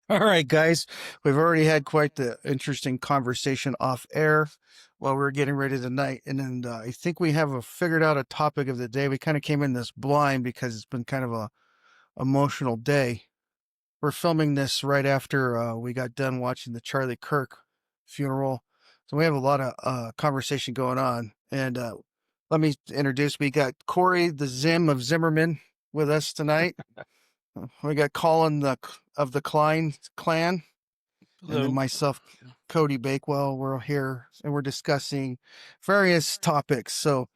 All right, guys, we've already had quite the interesting conversation off air while we were getting ready tonight. And then I think we have figured out a topic of the day. We kind of came in this blind because it's been kind of a emotional day. We're filming this right after we got done watching the Charlie Kirk funeral. So we have a lot of conversation going on. And let me introduce, we got Corey, the Zim of Zimmerman with us tonight. We got Collin of the Klein clan. And then myself, Cody Bakewell, we're here and we're discussing various topics. So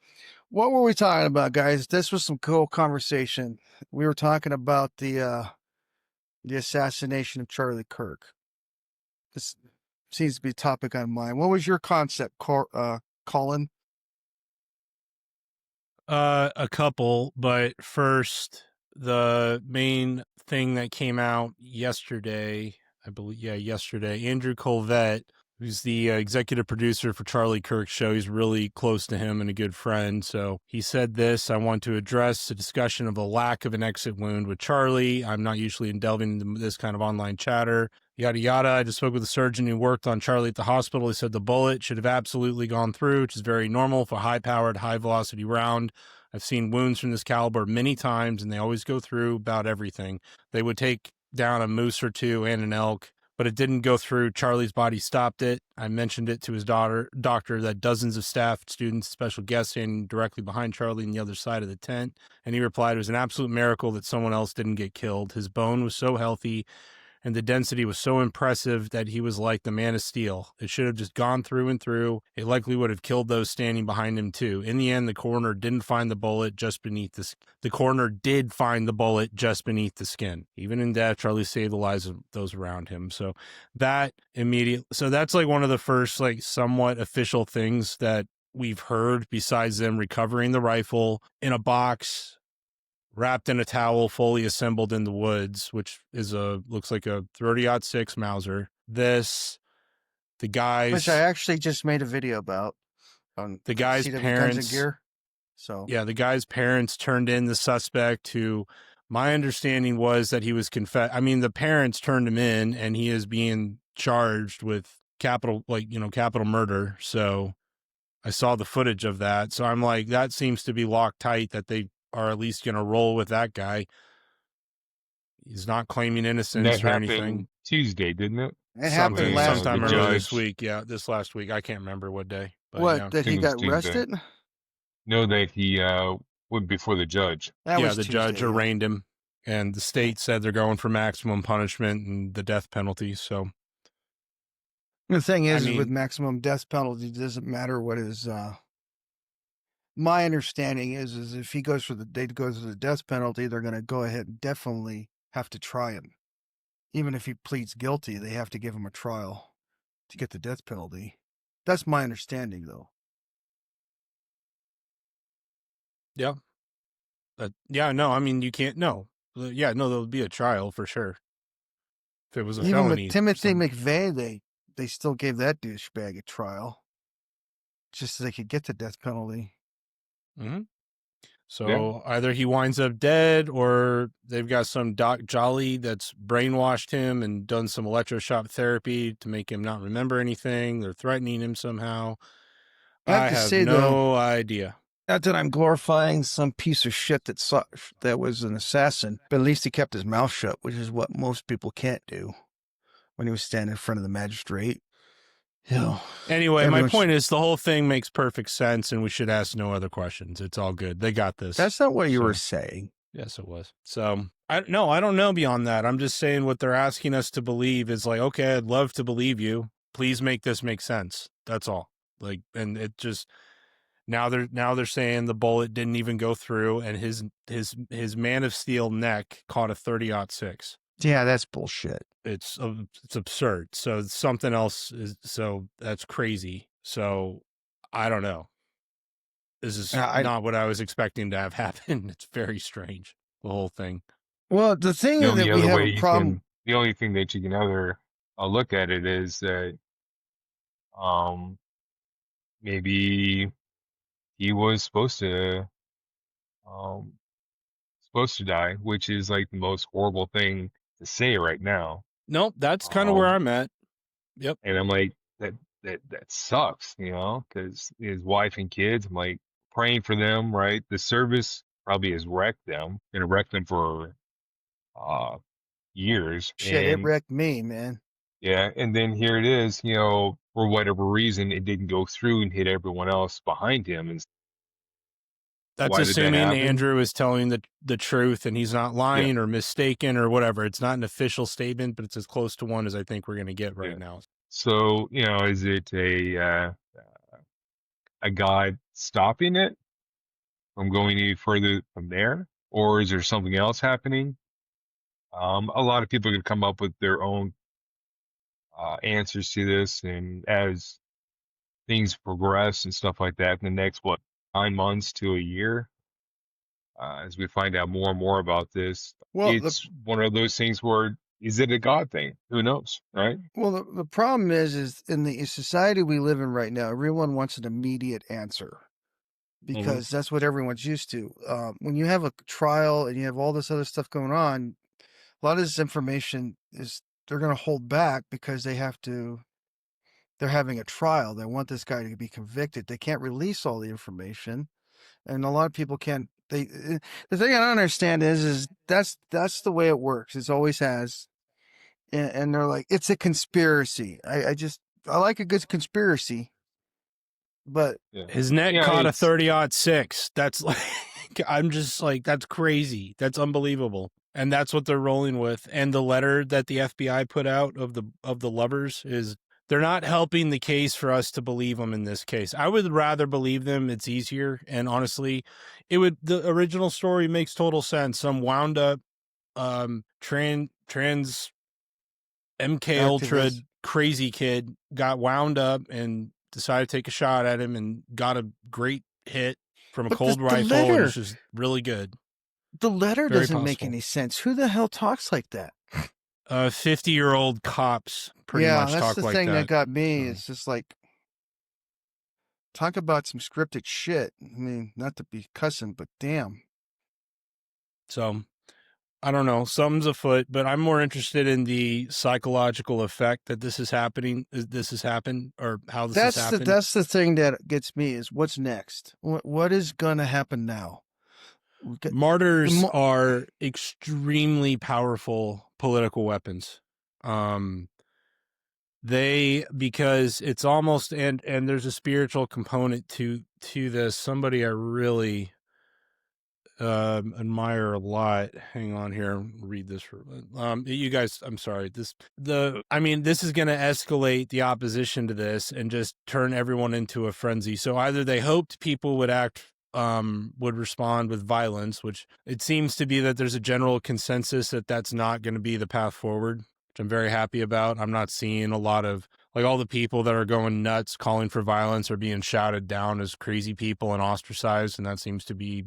what were we talking about, guys? This was some cool conversation. We were talking about the assassination of Charlie Kirk. This seems to be a topic on mine. What was your concept, Collin? A couple, but first, the main thing that came out yesterday, I believe, yesterday, Andrew Covert, who's the executive producer for Charlie Kirk's show. He's really close to him and a good friend. So he said this: I want to address a discussion of the lack of an exit wound with Charlie. I'm not usually delving into this kind of online chatter. Yada, yada. I just spoke with a surgeon who worked on Charlie at the hospital. He said the bullet should have absolutely gone through, which is very normal for a high-powered, high-velocity round. I've seen wounds from this caliber many times, and they always go through about everything. They would take down a moose or two and an elk, but it didn't go through. Charlie's body stopped it. I mentioned it to his doctor that dozens of staff, students, special guests standing directly behind Charlie on the other side of the tent, and he replied, it was an absolute miracle that someone else didn't get killed. His bone was so healthy, and the density was so impressive that he was like the Man of Steel. It should have just gone through and through. It likely would have killed those standing behind him too. In the end, the coroner didn't find the bullet just beneath the coroner did find the bullet just beneath the skin. Even in death, Charlie saved the lives of those around him. So that's like one of the first like somewhat official things that we've heard, besides them recovering the rifle in a box, wrapped in a towel, fully assembled in the woods, which is looks like a 30-06 Mauser. The guys, Which I actually just made a video about on the guy's CW parents, Guns and Gear. So yeah, the guy's parents turned in the suspect, who my understanding was that he was the parents turned him in, and he is being charged with capital murder. So I saw the footage of that. So I'm like, that seems to be locked tight, that they are at least going to roll with that guy. He's not claiming innocence or anything. Tuesday, didn't it? it happened sometime earlier judge, this week. Yeah, this last week. I can't remember what day. But what, yeah. that he got arrested? No, that he went before the judge. That was the Tuesday, judge arraigned him, and the state said they're going for maximum punishment and the death penalty. So the thing is with maximum death penalty, it doesn't matter what his my understanding is if he goes for the death penalty, they're going to go ahead and definitely have to try him. Even if he pleads guilty, they have to give him a trial to get the death penalty. That's my understanding, though. yeah. You can't. No. Yeah, no, there would be a trial for sure. If it was a felony. With Timothy McVeigh, they still gave that douchebag a trial just so they could get the death penalty. Mm-hmm. So either he winds up dead, or they've got some Doc Jolly that's brainwashed him and done some electroshock therapy to make him not remember anything. They're threatening him somehow. I have no idea. Not that I'm glorifying some piece of shit that was an assassin, but at least he kept his mouth shut, which is what most people can't do when he was standing in front of the magistrate. Anyway, my point is the whole thing makes perfect sense, and we should ask no other questions. It's all good. They got this. That's not what you were saying. Yes, it was. So I don't know beyond that. I'm just saying what they're asking us to believe is like, okay, I'd love to believe you. Please make this make sense. That's all. Like, and it just now they're saying the bullet didn't even go through, and his Man of Steel neck caught a 30-06. Yeah, that's bullshit. It's absurd. So something else so that's crazy. So I don't know. This is not what I was expecting to have happen. It's very strange, the whole thing. Well, the thing is that we have a problem. The only thing that you can look at it is that maybe he was supposed to die, which is like the most horrible thing to say right now. Nope, that's kind of where I'm at. Yep. And I'm like, that sucks, because his wife and kids, I'm like praying for them, right? The service probably has wrecked them, and wrecked them for years. Shit, it And wrecked me, man. yeah, and then here it is, for whatever reason, it didn't go through and hit everyone else behind him. And That's why did that assuming happen? Andrew is telling the truth and he's not lying or mistaken or whatever. It's not an official statement, but it's as close to one as I think we're going to get right now. So, is it a God stopping it from going any further from there? Or is there something else happening? A lot of people can come up with their own answers to this. And as things progress and stuff like that in the next, 9 months to a year, as we find out more and more about this, Well, it's one of those things where, is it a God thing? Who knows, right? Well, the problem is in the society we live in right now, everyone wants an immediate answer because that's what everyone's used to. When you have a trial and you have all this other stuff going on, a lot of this information they're going to hold back because they're having a trial. They want this guy to be convicted. They can't release all the information, and a lot of people can't. The thing I don't understand is that's the way it works. It always has. And they're like, it's a conspiracy. I like a good conspiracy, but his net caught a 30-06. That's like, I'm just like, that's crazy. That's unbelievable. And that's what they're rolling with. And the letter that the FBI put out of the lovers is, they're not helping the case for us to believe them in this case. I would rather believe them. It's easier. And honestly, the original story makes total sense. Some wound up, trans MK Ultra crazy kid got wound up and decided to take a shot at him and got a great hit from a cold rifle, which is really good. The letter doesn't make any sense. Who the hell talks like that? 50-year-old cops pretty much talk like that. Yeah, that's the thing that got me. It's just like, talk about some scripted shit. I mean, not to be cussing, but damn. So, I don't know, something's afoot, but I'm more interested in the psychological effect that this is happening. This has happened, or how this has happened. That's the thing that gets me is what's next. What is going to happen now? Martyrs are extremely powerful political weapons. Because it's almost, and there's a spiritual component to this. Somebody I really admire a lot. Hang on here. Read this for you guys. I'm sorry. This is going to escalate the opposition to this and just turn everyone into a frenzy. So either they hoped people would respond with violence, which it seems to be that there's a general consensus that that's not going to be the path forward, which I'm very happy about. I'm not seeing a lot of, like, all the people that are going nuts calling for violence are being shouted down as crazy people and ostracized. And that seems to be,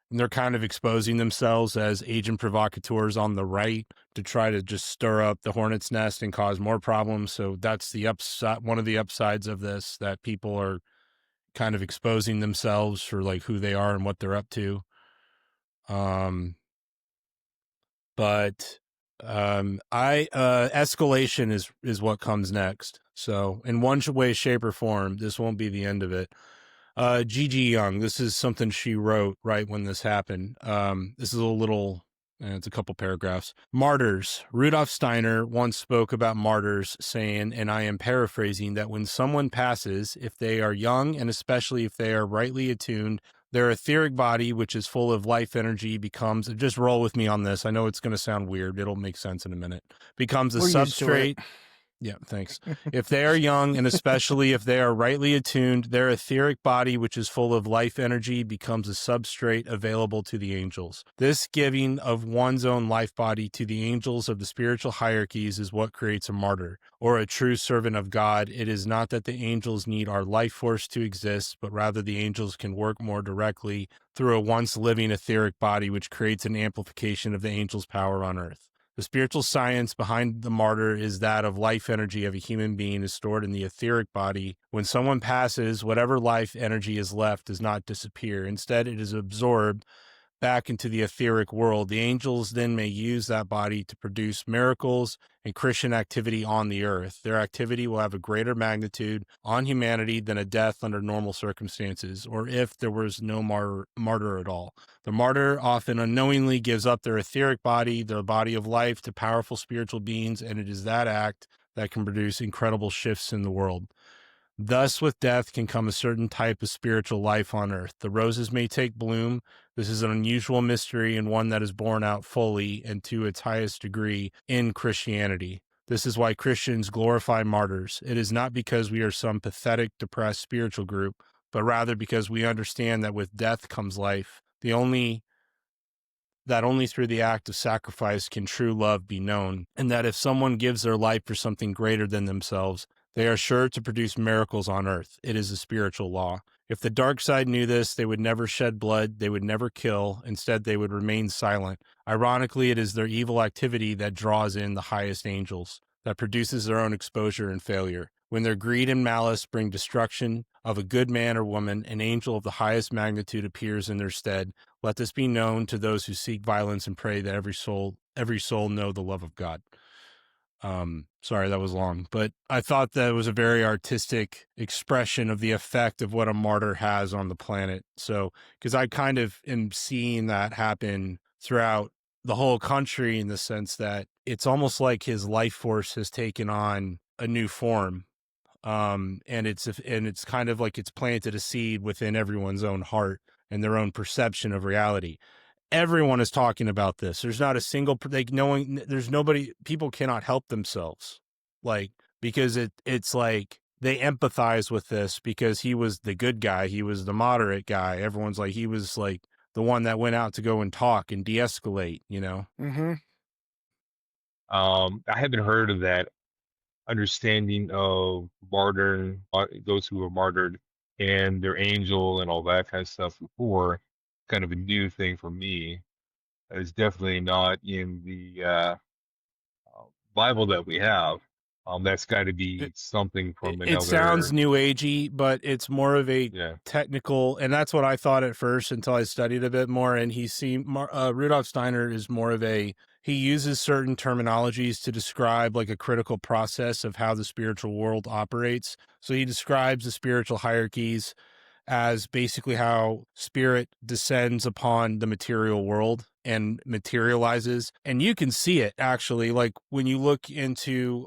and they're kind of exposing themselves as agent provocateurs on the right to try to just stir up the hornet's nest and cause more problems. So that's the upside, one of the upsides of this, that people are kind of exposing themselves for like who they are and what they're up to. Escalation is what comes next. So in one way, shape, or form, this won't be the end of it. Gigi Young, this is something she wrote right when this happened. This is it's a couple paragraphs. Martyrs. Rudolf Steiner once spoke about martyrs, saying, and I am paraphrasing, that when someone passes, if they are young and especially if they are rightly attuned, their etheric body, which is full of life energy, becomes, just roll with me on this. I know it's going to sound weird. It'll make sense in a minute. Becomes a substrate. Yeah, thanks. If they are young, and especially if they are rightly attuned, their etheric body, which is full of life energy, becomes a substrate available to the angels. This giving of one's own life body to the angels of the spiritual hierarchies is what creates a martyr, or a true servant of God. It is not that the angels need our life force to exist, but rather the angels can work more directly through a once living etheric body, which creates an amplification of the angel's power on earth. The spiritual science behind the martyr is that of life energy of a human being is stored in the etheric body. When someone passes, whatever life energy is left does not disappear. Instead, it is absorbed back into the etheric world. The angels then may use that body to produce miracles and Christian activity on the earth. Their activity will have a greater magnitude on humanity than a death under normal circumstances, or if there was no martyr at all. The martyr often unknowingly gives up their etheric body, their body of life, to powerful spiritual beings, and it is that act that can produce incredible shifts in the world. Thus, with death can come a certain type of spiritual life on earth. The roses may take bloom. This is an unusual mystery and one that is borne out fully and to its highest degree in Christianity. This is why Christians glorify martyrs. It is not because we are some pathetic, depressed spiritual group, but rather because we understand that with death comes life. Only through the act of sacrifice can true love be known, and that if someone gives their life for something greater than themselves, they are sure to produce miracles on earth. It is a spiritual law. If the dark side knew this, they would never shed blood, they would never kill. Instead, they would remain silent. Ironically, it is their evil activity that draws in the highest angels, that produces their own exposure and failure. When their greed and malice bring destruction of a good man or woman, an angel of the highest magnitude appears in their stead. Let this be known to those who seek violence and pray that every soul know the love of God. Sorry, that was long, but I thought that was a very artistic expression of the effect of what a martyr has on the planet. So, because I kind of am seeing that happen throughout the whole country in the sense that it's almost like his life force has taken on a new form. And it's kind of like it's planted a seed within everyone's own heart and their own perception of reality. Everyone is talking about this. There's not a single, there's nobody, people cannot help themselves. Because it's like they empathize with this because he was the good guy. He was the moderate guy. Everyone's like, he was like the one that went out to go and talk and de-escalate, Mm-hmm. I haven't heard of that understanding of those who were martyred and their angel and all that kind of stuff before. Kind of a new thing for me. It's definitely not in the Bible that we have. That's got to be something from It sounds another. new agey, but it's more of a Yeah. technical, and that's what I thought at first until I studied a bit more. And Rudolf Steiner is more of he uses certain terminologies to describe like a critical process of how the spiritual world operates. So he describes the spiritual hierarchies as basically how spirit descends upon the material world and materializes. And you can see it actually, like when you look into,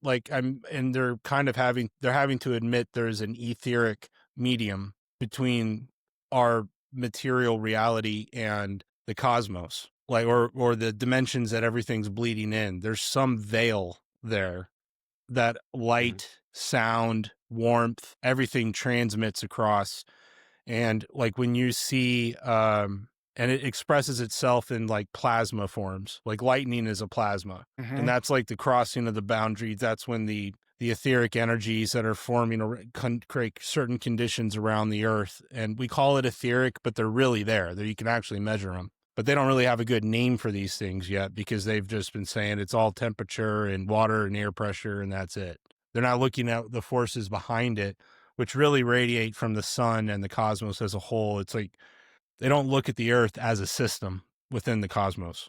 they're having to admit there's an etheric medium between our material reality and the cosmos, or the dimensions that everything's bleeding in. There's some veil there that light, sound, warmth, everything transmits across. And like when you see, and it expresses itself in like plasma forms, like lightning is a plasma. Mm-hmm. And that's like the crossing of the boundary. That's when the etheric energies that are forming create certain conditions around the earth. And we call it etheric, but they're really there. You can actually measure them. But they don't really have a good name for these things yet because they've just been saying it's all temperature and water and air pressure and that's it. They're not looking at the forces behind it, which really radiate from the sun and the cosmos as a whole. It's like they don't look at the earth as a system within the cosmos.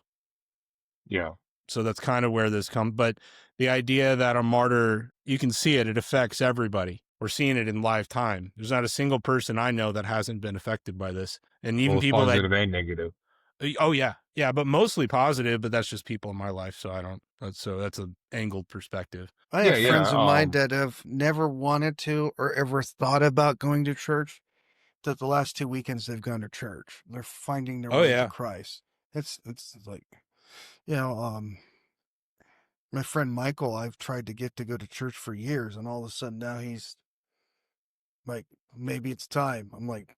Yeah. So that's kind of where this comes. But the idea that a martyr, you can see it affects everybody. We're seeing it in live time. There's not a single person I know that hasn't been affected by this. And even Both people positive and negative. Oh yeah, but mostly positive. But that's just people in my life, so I don't. That's an angled perspective. I have Yeah, friends yeah, of mine that have never wanted to or ever thought about going to church. That the last 2 weekends they've gone to church. They're finding their way to Christ. It's like, my friend Michael, I've tried to get to go to church for years, and all of a sudden now he's like, maybe it's time. I'm like,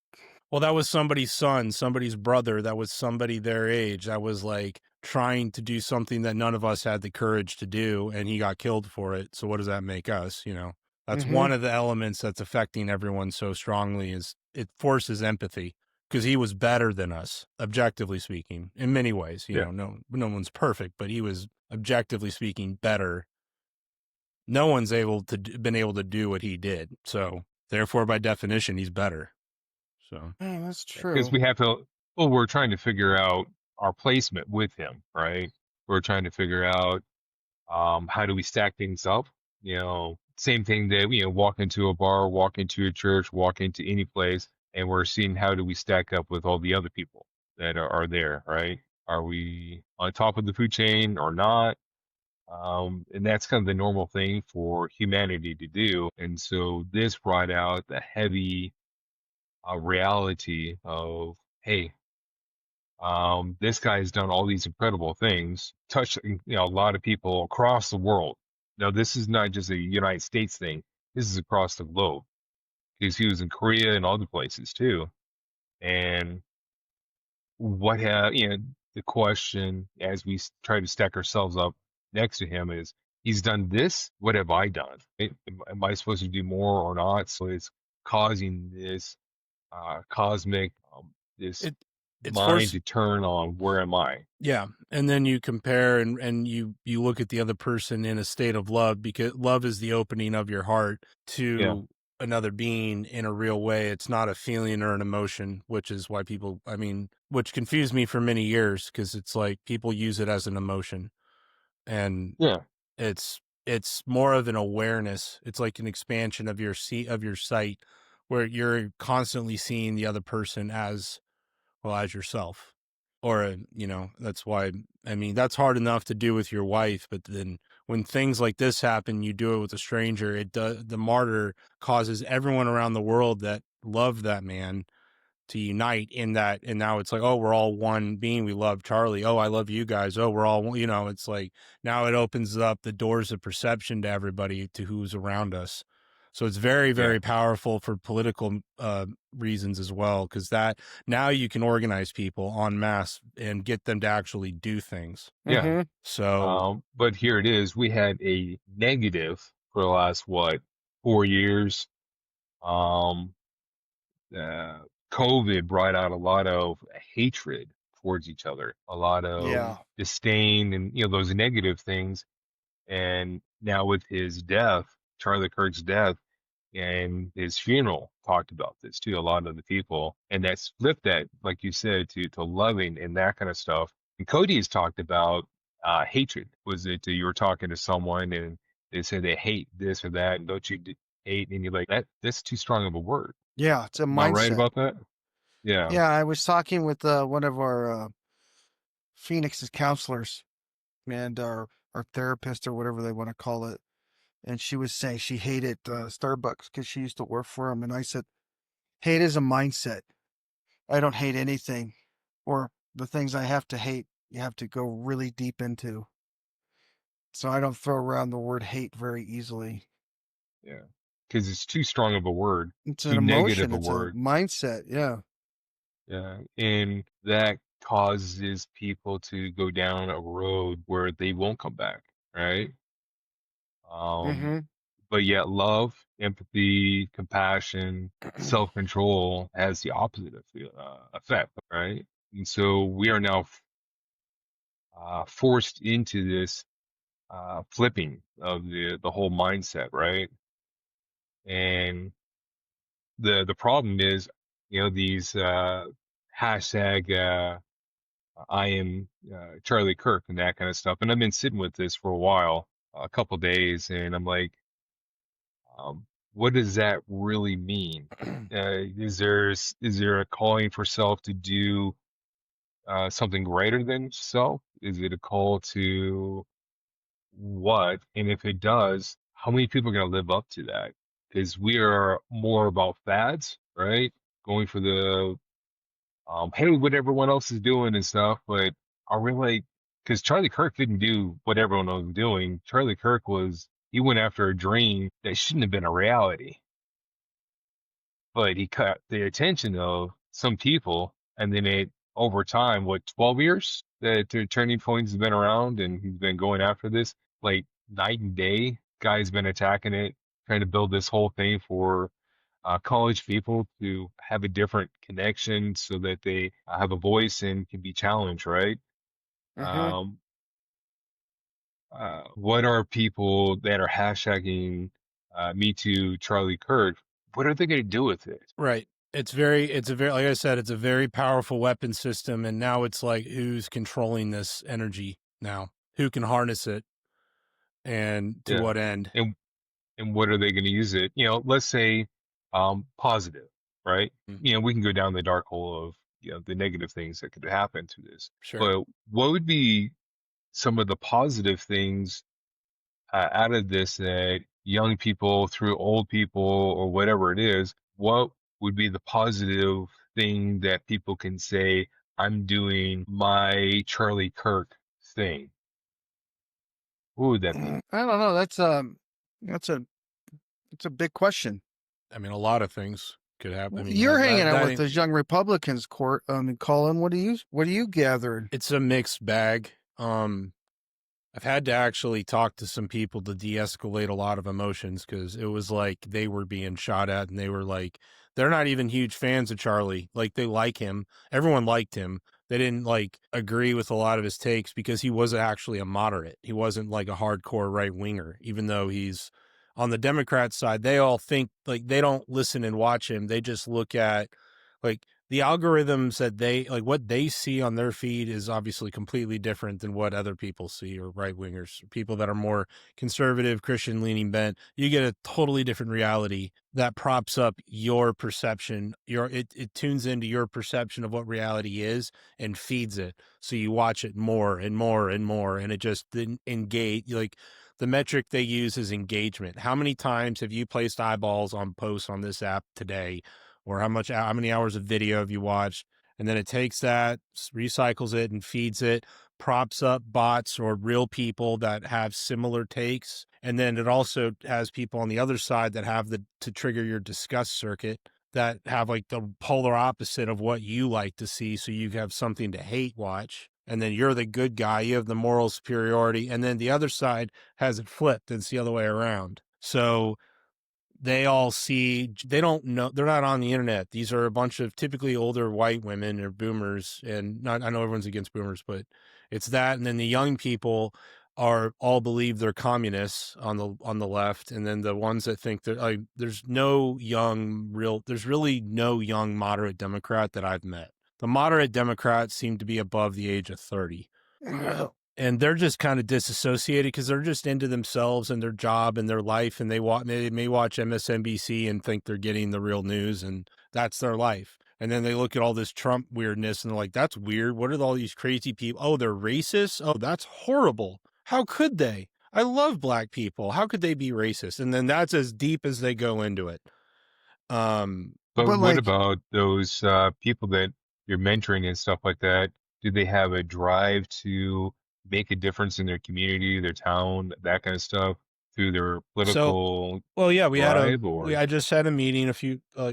well, that was somebody's son, somebody's brother. That was somebody their age. That was like trying to do something that none of us had the courage to do, and he got killed for it. So what does that make us? That's one of the elements that's affecting everyone so strongly is it forces empathy because he was better than us, objectively speaking, in many ways. No one's perfect, but he was objectively speaking better. No one's been able to do what he did. So therefore, by definition, he's better. So man, that's true. because we have to. well, we're trying to figure out our placement with him, right? We're trying to figure out how do we stack things up? Same thing that walk into a bar, walk into a church, walk into any place, and we're seeing how do we stack up with all the other people that are there, right? Are we on top of the food chain or not? And that's kind of the normal thing for humanity to do. And so this brought out the heavy reality of, hey, this guy has done all these incredible things, touched a lot of people across the world. Now, this is not just a United States thing. This is across the globe because he was in Korea and other places too. And the question as we try to stack ourselves up next to him is, he's done this. What have I done? Am I supposed to do more or not? So it's causing this cosmic, this It it's mind forced. to turn on where am I? Yeah, and then you compare and you look at the other person in a state of love, because love is the opening of your heart Yeah, to another being in a real way. It's not a feeling or an emotion, which is why people, which confused me for many years, because it's like people use it as an emotion, and yeah, it's more of an awareness. It's like an expansion of your sight, where you're constantly seeing the other person as well as yourself. Or that's why, that's hard enough to do with your wife, but then when things like this happen, you do it with a stranger. It does. The martyr causes everyone around the world that loved that man to unite in that, and now it's like, oh, we're all one being. We love Charlie. Oh, I love you guys. Oh, we're all, it's like now it opens up the doors of perception to everybody, to who's around us. So it's very, yeah, very powerful for political reasons as well, because that now you can organize people en masse and get them to actually do things. yeah. Mm-hmm. So But here it is. We had a negative for the last 4 years. Um, uh, COVID brought out a lot of hatred towards each other, a lot of Yeah. disdain, and those negative things. And now with his death, Charlie Kirk's death, and his funeral talked about this too. A lot of the people, and that's flipped that, like you said, to loving and that kind of stuff. And Cody has talked about hatred. Was it you were talking to someone and they said they hate this or that, and don't you hate? And you're like, that's too strong of a word. Yeah. It's a Am I right mindset. about that? Yeah, Yeah. I was talking with one of our Phoenix's counselors and our therapist or whatever they want to call it. And she was saying she hated Starbucks because she used to work for him. And I said, hate is a mindset. I don't hate anything, or the things I have to hate, you have to go really deep into. So I don't throw around the word hate very easily. yeah, because it's too strong of a word, It's an too negative emotion, a it's a word. mindset. Yeah. Yeah, and that causes people to go down a road where they won't come back, right? Um, Mm-hmm. but yet love, empathy, compassion, self-control has the opposite effect, right? And so we are now forced into this flipping of the whole mindset, right? And the problem is, these hashtag I am Charlie Kirk and that kind of stuff. And I've been sitting with this for a while, a couple days, and I'm like, what does that really mean? Is there a calling for self to do something greater than self? Is it a call to what? And if it does, how many people are going to live up to that? Because we are more about fads, right? Going for the hey, what everyone else is doing and stuff, but are we like, because Charlie Kirk didn't do what everyone was doing. Charlie Kirk he went after a dream that shouldn't have been a reality, but he caught the attention of some people, and then over time, 12 years that the Turning Point has been around, and he's been going after this like night and day. Guy's been attacking it, trying to build this whole thing for college people to have a different connection so that they have a voice and can be challenged, right? Mm-hmm. Um, what are people that are hashtagging Me Too Charlie Kirk? What are they going to do with it? right. it's a very, like I said, it's a very powerful weapon system. And now it's like, who's controlling this energy now? Who can harness it and to Yeah. what end? And what are they going to use it? Let's say positive, right? Mm. We can go down the dark hole of the negative things that could happen to this. Sure. But what would be some of the positive things out of this that young people through old people or whatever it is, what would be the positive thing that people can say, I'm doing my Charlie Kirk thing? What would that be? I don't know. That's a big question. I mean, a lot of things could happen. I mean, You're hanging out with ain't- those young Republicans, Court. Colin, what are you gathering? it's a mixed bag. I've had to actually talk to some people to de-escalate a lot of emotions, because it was like they were being shot at, and they were like, they're not even huge fans of Charlie. Like, they like him. Everyone liked him. They didn't like agree with a lot of his takes because he was actually a moderate. He wasn't like a hardcore right winger, even though he's on the Democrat side. They all think, like, they don't listen and watch him. They just look at, like, the algorithms that they like, what they see on their feed is obviously completely different than what other people see, or right wingers, people that are more conservative, Christian leaning bent. You get a totally different reality that props up your perception. It tunes into your perception of what reality is and feeds it. So you watch it more and more and more, and it just didn't engage. Like, the metric they use is engagement. How many times have you placed eyeballs on posts on this app today? Or how many hours of video have you watched? And then it takes that, recycles it, and feeds it, props up bots or real people that have similar takes. And then it also has people on the other side that have to trigger your disgust circuit, that have like the polar opposite of what you like to see. So you have something to hate watch. And then you're the good guy. You have the moral superiority. And then the other side has it flipped. It's the other way around. So they all see, they don't know, they're not on the internet. These are a bunch of typically older white women or boomers, and not, I know everyone's against boomers, but it's that. And then the young people are all believe they're communists on the left. And then the ones that think they're like, there's really no young moderate Democrat that I've met. The moderate Democrats seem to be above the age of 30. And they're just kind of disassociated because they're just into themselves and their job and their life. And they may watch MSNBC and think they're getting the real news, and that's their life. And then they look at all this Trump weirdness and they're like, that's weird. What are all these crazy people? Oh, they're racist. Oh, that's horrible. How could they? I love black people. How could they be racist? And then that's as deep as they go into it. But But what like, about those people that you're mentoring and stuff like that? Do they have a drive to make a difference in their community, their town, that kind of stuff through their So, political well, yeah, drive? Or I just had a meeting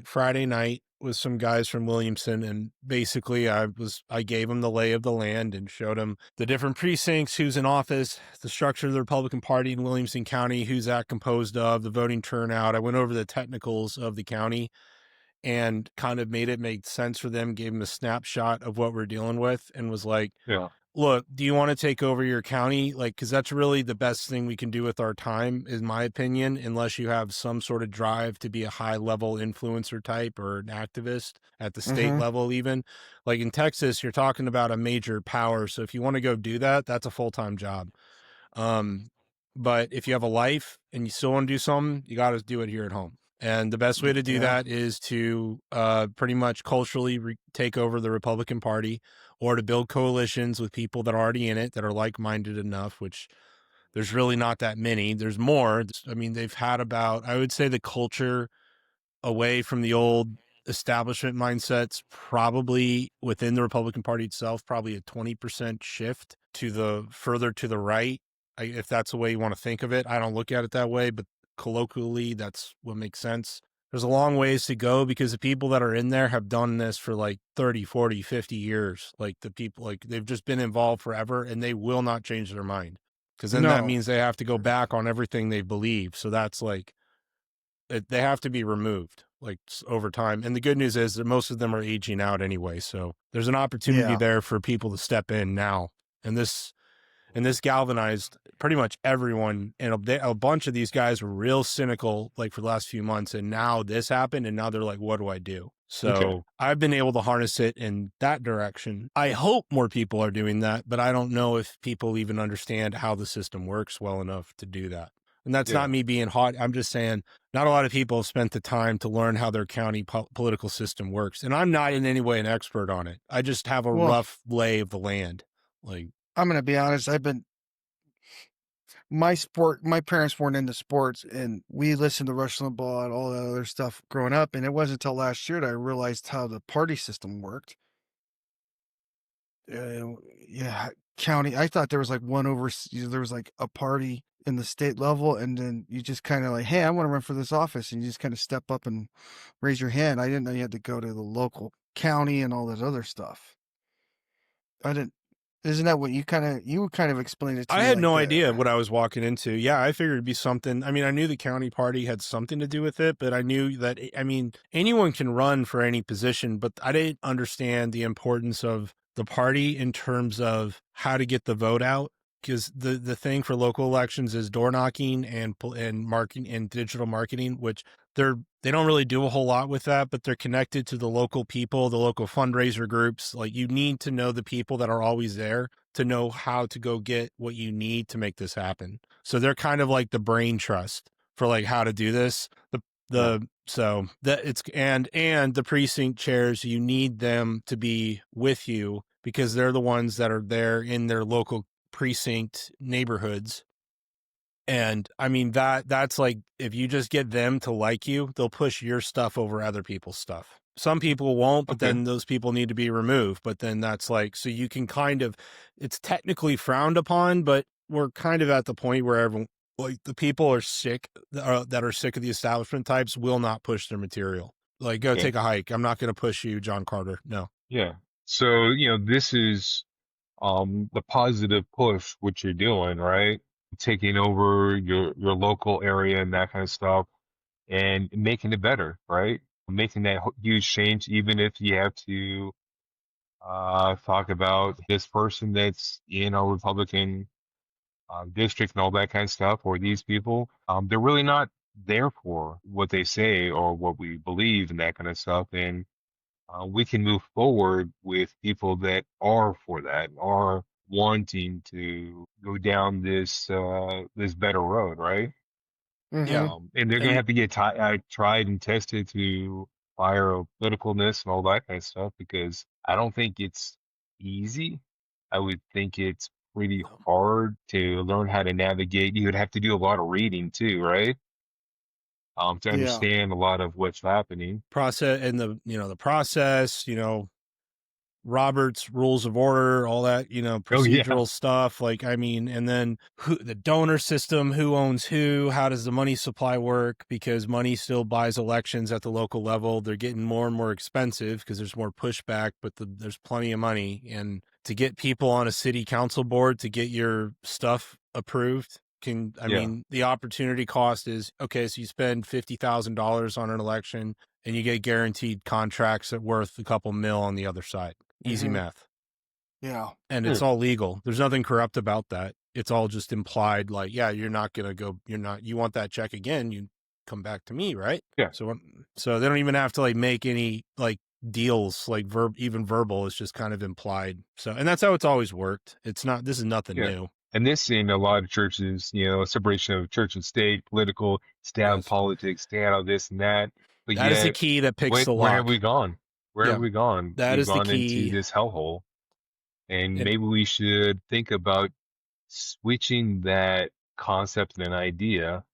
Friday night with some guys from Williamson, and basically I gave them the lay of the land and showed them the different precincts, who's in office, the structure of the Republican Party in Williamson County, who's that composed of, the voting turnout. I went over the technicals of the county and kind of made it make sense for them, gave them a snapshot of what we're dealing with, and was like, yeah, look, do you want to take over your county? Like, because that's really the best thing we can do with our time, in my opinion, unless you have some sort of drive to be a high level influencer type or an activist at the state level, even. Like in Texas, you're talking about a major power. So if you want to go do that, that's a full-time job. But if you have a life and you still want to do something, you got to do it here at home. And the best way to do that is to pretty much culturally take over the Republican Party, or to build coalitions with people that are already in it, that are like-minded enough, which there's really not that many. There's more. I mean, they've had about, I would say the culture away from the old establishment mindsets, probably within the Republican Party itself, probably a 20% shift to the further to the right. If that's the way you want to think of it. I don't look at it that way, but colloquially, that's what makes sense. There's a long ways to go, because the people that are in there have done this for like 30, 40, 50 years. Like the people, like they've just been involved forever, and they will not change their mind, because then that means they have to go back on everything they believe. So that's like, they have to be removed like over time. And the good news is that most of them are aging out anyway. So there's an opportunity there for people to step in now. And this galvanized pretty much everyone. And a bunch of these guys were real cynical, like for the last few months. And now this happened. And now they're like, what do I do? So I've been able to harness it in that direction. I hope more people are doing that, but I don't know if people even understand how the system works well enough to do that. And that's not me being hot. I'm just saying not a lot of people have spent the time to learn how their county political system works. And I'm not in any way an expert on it. I just have a rough lay of the land. Like, I'm going to be honest. My parents weren't into sports, and we listened to Rush Limbaugh and all that other stuff growing up. And it wasn't until last year that I realized how the party system worked. County. I thought there was like there was like a party in the state level, and then you just kind of like, hey, I want to run for this office, and you just kind of step up and raise your hand. I didn't know you had to go to the local county and all that other stuff. Isn't that what you kind of explained it to me? I had no idea what I was walking into. Yeah, I figured it'd be something. I mean, I knew the county party had something to do with it, but I knew that, I mean, anyone can run for any position, but I didn't understand the importance of the party in terms of how to get the vote out. Because the thing for local elections is door knocking and marketing and digital marketing, which they don't really do a whole lot with that, but they're connected to the local people, the local fundraiser groups. Like, you need to know the people that are always there to know how to go get what you need to make this happen. So they're kind of like the brain trust for like how to do this. So that it's, and the precinct chairs, you need them to be with you because they're the ones that are there in their local precinct neighborhoods. And I mean, that's like, if you just get them to like you, they'll push your stuff over other people's stuff. Some people won't, but then those people need to be removed. But then that's like, so you can kind of, it's technically frowned upon, but we're kind of at the point where everyone, like, the people are sick that are sick of the establishment types will not push their material. Like, go take a hike. I'm not going to push you, John Carter. No. Yeah. So, this is the positive push, what you're doing, right? Taking over your local area and that kind of stuff and making it better, right? Making that huge change, even if you have to talk about this person that's in a Republican district and all that kind of stuff, or these people, they're really not there for what they say or what we believe and that kind of stuff. And we can move forward with people that are for that, are wanting to go down this better road, right? Yeah. And they're going to have to get tried and tested to fire politicalness and all that kind of stuff, because I don't think it's easy. I would think it's pretty hard to learn how to navigate. You would have to do a lot of reading too, right? To understand a lot of what's happening. Process and the process, Robert's Rules of Order, all that, procedural stuff. Like, I mean, and then the donor system, who owns who, how does the money supply work? Because money still buys elections at the local level. They're getting more and more expensive because there's more pushback, but there's plenty of money. And to get people on a city council board to get your stuff approved, mean, the opportunity cost is, okay, so you spend $50,000 on an election and you get guaranteed contracts that worth a couple mil on the other side. Easy math. Yeah. And it's all legal. There's nothing corrupt about that. It's all just implied, like, yeah, you're not going to go, you want that check again, you come back to me, right? Yeah. So they don't even have to like make any like deals, like even verbal. It's just kind of implied. So, and that's how it's always worked. This is nothing new. And this, in a lot of churches, separation of church and state, political, stay out of politics, stay out of this and that. But that is the key that picks the lock. Where have we gone? Where have we gone? We've is gone the key into this hellhole. And maybe we should think about switching that concept and idea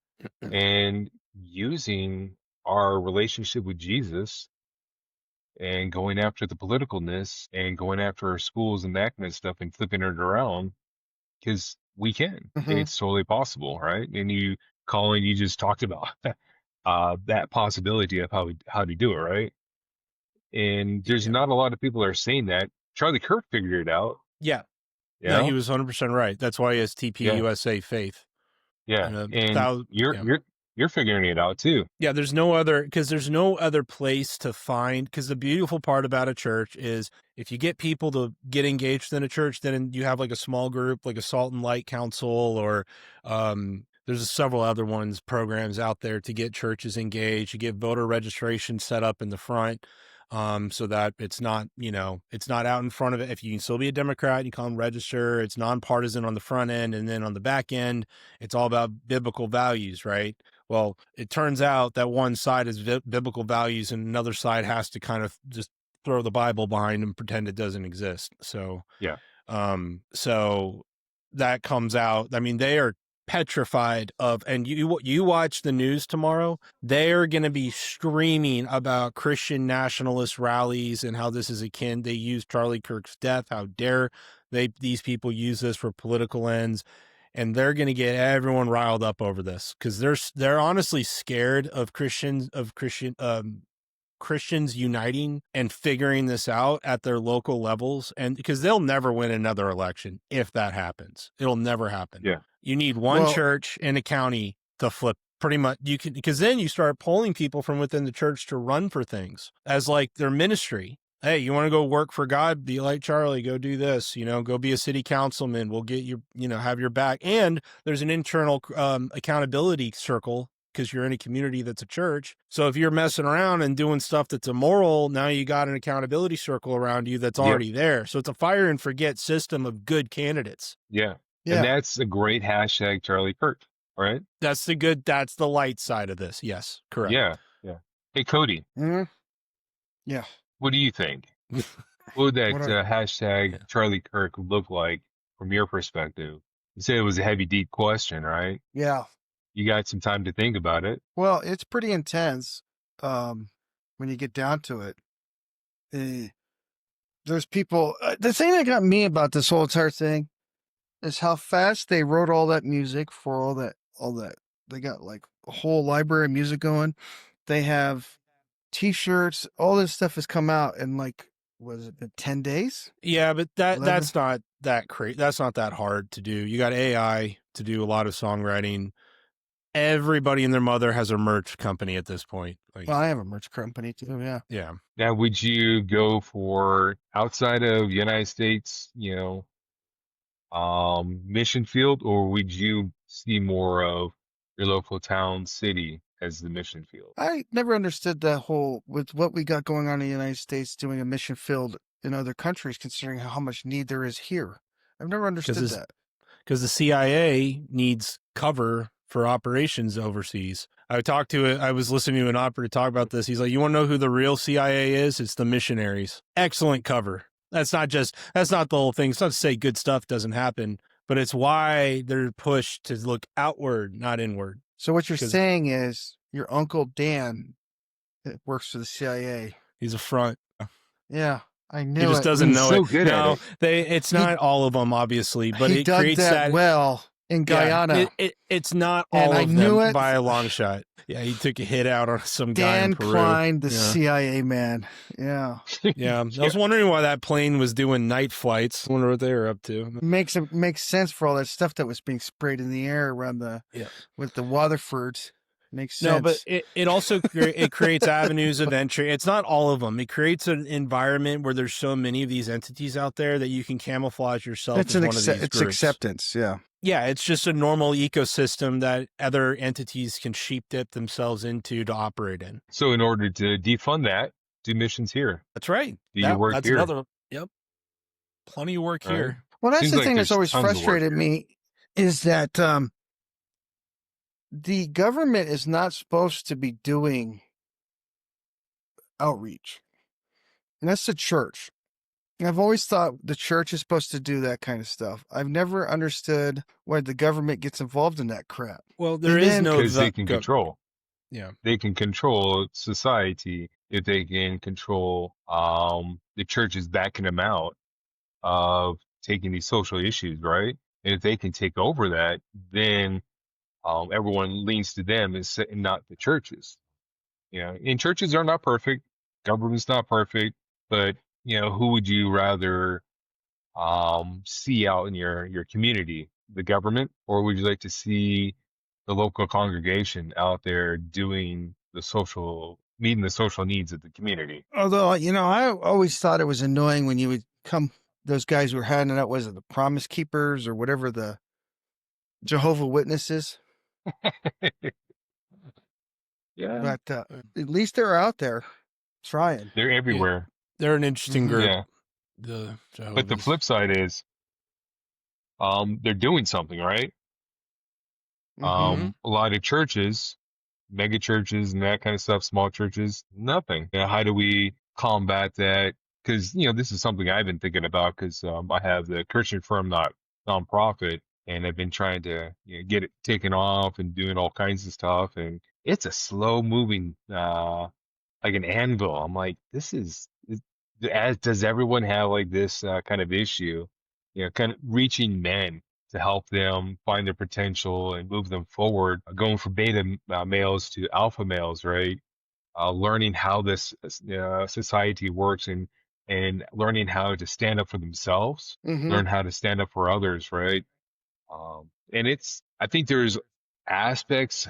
and using our relationship with Jesus and going after the politicalness and going after our schools and that kind of stuff and flipping it around, because we can. It's totally possible, right? And Collin, you just talked about that possibility of how to do it, right? And there's not a lot of people that are saying that. Charlie Kirk figured it out. Yeah. Yeah, he was 100% right. That's why he has TPUSA faith. Yeah. And you're figuring it out too. Yeah, there's no other place to find, because the beautiful part about a church is if you get people to get engaged in a church, then you have like a small group, like a Salt and Light Council, or there's several other programs out there to get churches engaged. You get voter registration set up in the front. So that it's not, it's not out in front of it. If you can still be a Democrat, you can register. It's nonpartisan on the front end, and then on the back end, it's all about biblical values, right? Well, it turns out that one side is biblical values, and another side has to kind of just throw the Bible behind and pretend it doesn't exist. So Yeah. so that comes out. I mean, they are petrified of, and you watch the news tomorrow, they're going to be screaming about Christian nationalist rallies and how this is akin. They use Charlie Kirk's death. How dare these people use this for political ends? And they're going to get everyone riled up over this because they're honestly scared of Christians uniting and figuring this out at their local levels. And because they'll never win another election if that happens. It'll never happen. Yeah. You need one church in a county to flip. Pretty much you can, because then you start pulling people from within the church to run for things as like their ministry. Hey, you want to go work for God? Be like Charlie, go do this, go be a city councilman. We'll get you, have your back. And there's an internal accountability circle because you're in a community that's a church. So if you're messing around and doing stuff that's immoral, now you got an accountability circle around you that's already there. So it's a fire and forget system of good candidates. Yeah. And that's a great hashtag Charlie Kirk, right? That's the light side of this. Yes, correct. Yeah. Yeah. Hey, Cody. Mm-hmm. Yeah. What do you think? What would that hashtag Charlie Kirk look like from your perspective? You said it was a heavy, deep question, right? Yeah. You got some time to think about it. Well, it's pretty intense when you get down to it. There's people. The thing that got me about this whole entire thing is how fast they wrote all that music for all that. They got like a whole library of music going. They have T-shirts. All this stuff has come out in like, was it 10 days? Yeah, but that's not that crazy. That's not that hard to do. You got AI to do a lot of songwriting. Everybody and their mother has a merch company at this point. Like, well, I have a merch company too. Yeah. Yeah. Now, would you go for outside of the United States, mission field, or would you see more of your local town, city as the mission field? I never understood that whole, with what we got going on in the United States, doing a mission field in other countries, considering how much need there is here. I've never understood that. Because the CIA needs cover for operations overseas. I was listening to an operative talk about this. He's like, you want to know who the real CIA is? It's the missionaries. Excellent cover. That's not the whole thing. It's not to say good stuff doesn't happen, but it's why they're pushed to look outward, not inward. So what you're saying is your Uncle Dan that works for the CIA. He's a front. Yeah, I knew he just it. doesn't know so it. Good no, at it. It's not all of them, obviously, but it dug creates that well in Guyana. Yeah, it's not all I of knew them it. by a long shot. Yeah, he took a hit out on some guy in Dan Peru. Klein, the CIA man. Yeah. Yeah. I was wondering why that plane was doing night flights. I wonder what they were up to. Makes sense for all that stuff that was being sprayed in the air around with the Waterfords. Makes sense. No, but it also it creates avenues of entry. It's not all of them. It creates an environment where there's so many of these entities out there that you can camouflage yourself as one of these groups. It's acceptance, yeah. Yeah, it's just a normal ecosystem that other entities can sheep dip themselves into to operate in. So in order to defund that, do missions here. That's right. Do your work that's here. Yep. Plenty of work here. Well, that's Seems the like thing that's there's always tons of work frustrated here. me is that the government is not supposed to be doing outreach. And that's the church. I've always thought the church is supposed to do that kind of stuff. I've never understood why the government gets involved in that crap. Well, there is no... Because they can control. Yeah. They can control society if they can control the churches backing them out of taking these social issues, right? And if they can take over that, then everyone leans to them and not the churches. And churches are not perfect. Government's not perfect, but who would you rather see out in your community? The government, or would you like to see the local congregation out there meeting the social needs of the community? Although, I always thought it was annoying when you would come, those guys who were handing out, was it the Promise Keepers or whatever, the Jehovah Witnesses? Yeah. But at least they're out there. Trying. They're everywhere. They're an interesting Mhm. group. Yeah. The But the Jehovah's. flip side is, they're doing something, right? Mhm. A lot of churches, mega churches and that kind of stuff, small churches, nothing. How do we combat that? Because, this is something I've been thinking about because I have the Christian firm, not nonprofit, and I've been trying to get it taken off and doing all kinds of stuff. And it's a slow moving, like an anvil. I'm like, does everyone have like this kind of issue? Kind of reaching men to help them find their potential and move them forward, going from beta males to alpha males, right? Learning how this society works and learning how to stand up for themselves, Mhm. learn how to stand up for others, right? And I think there's aspects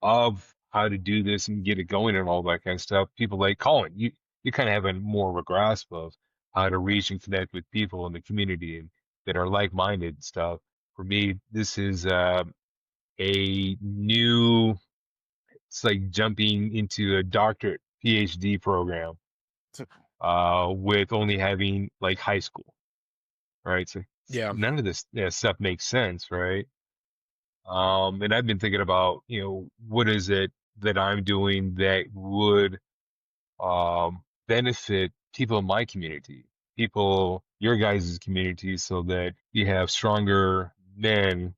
of how to do this and get it going and all that kind of stuff. People like Colin, you kind of have a more of a grasp of how to reach and connect with people in the community and that are like-minded and stuff. For me, this is a new, it's like jumping into a doctorate PhD program with only having like high school, right? So Yeah. none of this stuff makes sense, right? And I've been thinking about, what is it that I'm doing that would benefit people in my community, people, your guys' community, so that you have stronger men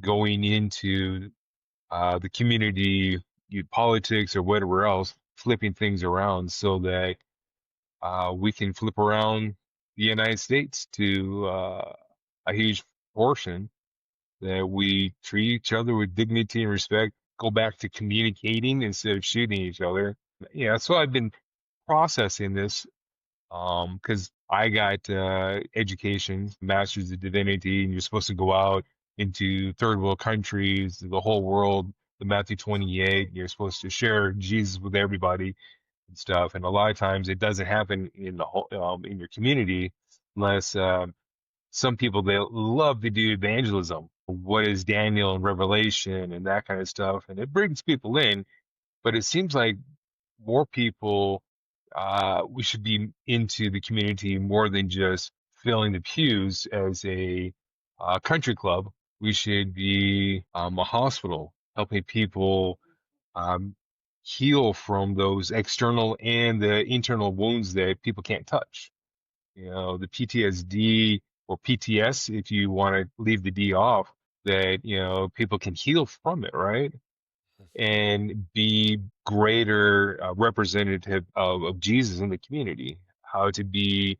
going into the community, politics or whatever else, flipping things around so that we can flip around the United States to a huge portion that we treat each other with dignity and respect, go back to communicating instead of shooting each other. Yeah, so I've been processing this because I got education, master's of divinity, and you're supposed to go out into third world countries, the whole world, the Matthew 28. You're supposed to share Jesus with everybody and stuff. And a lot of times it doesn't happen in the whole in your community unless some people they love to do evangelism. What is Daniel and Revelation and that kind of stuff, and it brings people in. But it seems like more people, we should be into the community more than just filling the pews as a country club. We should be a hospital, helping people um, heal from those external and the internal wounds that people can't touch. The PTSD or PTS, if you want to leave the D off, that, people can heal from it, right? And be greater representative of Jesus in the community, how to be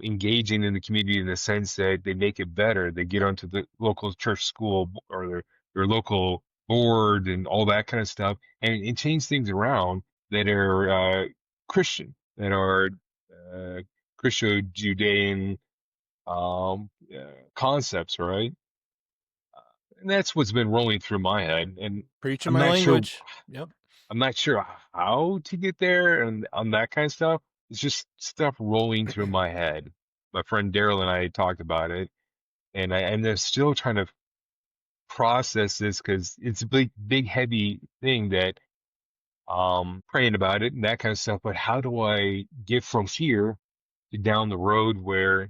engaging in the community in the sense that they make it better. They get onto the local church school or their local board and all that kind of stuff and change things around that are Christian, that are Christo-Judean concepts, right? And that's what's been rolling through my head. And Preaching I'm my not sure language. Yep. I'm not sure how to get there and on that kind of stuff. It's just stuff rolling through my head. My friend Daryl and I talked about it, and they're still trying to process this because it's a big, heavy thing that praying about it and that kind of stuff. But how do I get from here to down the road where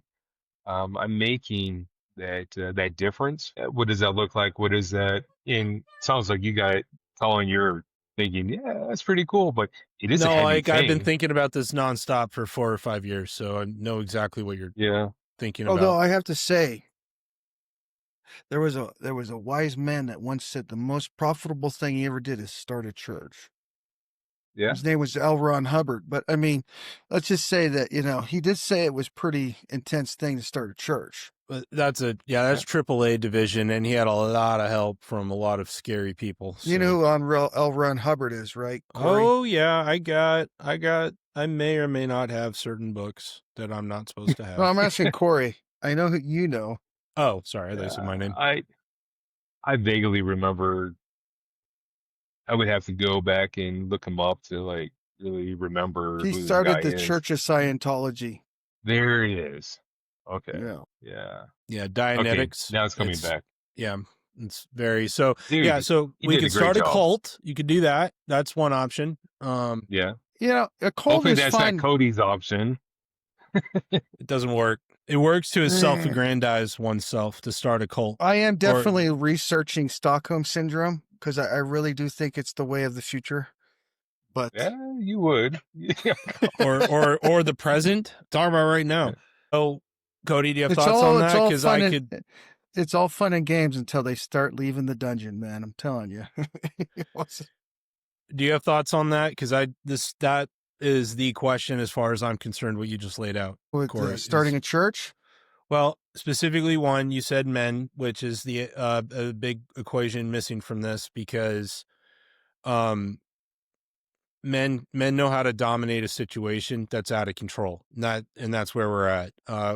I'm making that difference? What does that look like? What is that? In sounds like you got it, Colin. You're thinking, yeah, that's pretty cool, but it is a No, heavy I've been thing. thinking about this nonstop for 4 or 5 years, so I know exactly what you're Yeah, thinking Although about. I have to say, there was a wise man that once said the most profitable thing he ever did is start a church. yeah, His name was L. Ron Hubbard. But I mean, let's just say that, he did say it was pretty intense thing to start a church. But that's AAA division, and he had a lot of help from a lot of scary people. You know who L. Ron Hubbard is, right, Corey? Oh yeah, I may or may not have certain books that I'm not supposed to have. No, I'm asking Corey. I know who you know. Oh, sorry, they said my name. I vaguely remember. I would have to go back and look him up to like really remember He who this started guy the is. Church of Scientology. There it is. Okay. Yeah. Yeah. Yeah, Okay. Dianetics. Now it's coming back. Yeah, it's very so. Dude, yeah, so he we did a can great start a job. cult. You could do that. That's one option. Yeah. a cold Hopefully is that's fine. not Cody's option. It doesn't work. It works to self-aggrandize oneself to start a cult. I am definitely researching Stockholm syndrome because I really do think it's the way of the future. But Yeah, you would. or the present. Talking about right now. So, Cody, do you have it's thoughts all on that? it's all Because fun I and could. it's all fun and games until they start leaving the dungeon, man. I'm telling you. Do you have thoughts on that? Because that is the question as far as I'm concerned. What you just laid out, With Corey, starting a church. Well, specifically one, you said men, which is the a big equation missing from this because men know how to dominate a situation that's out of control. And that's where we're at.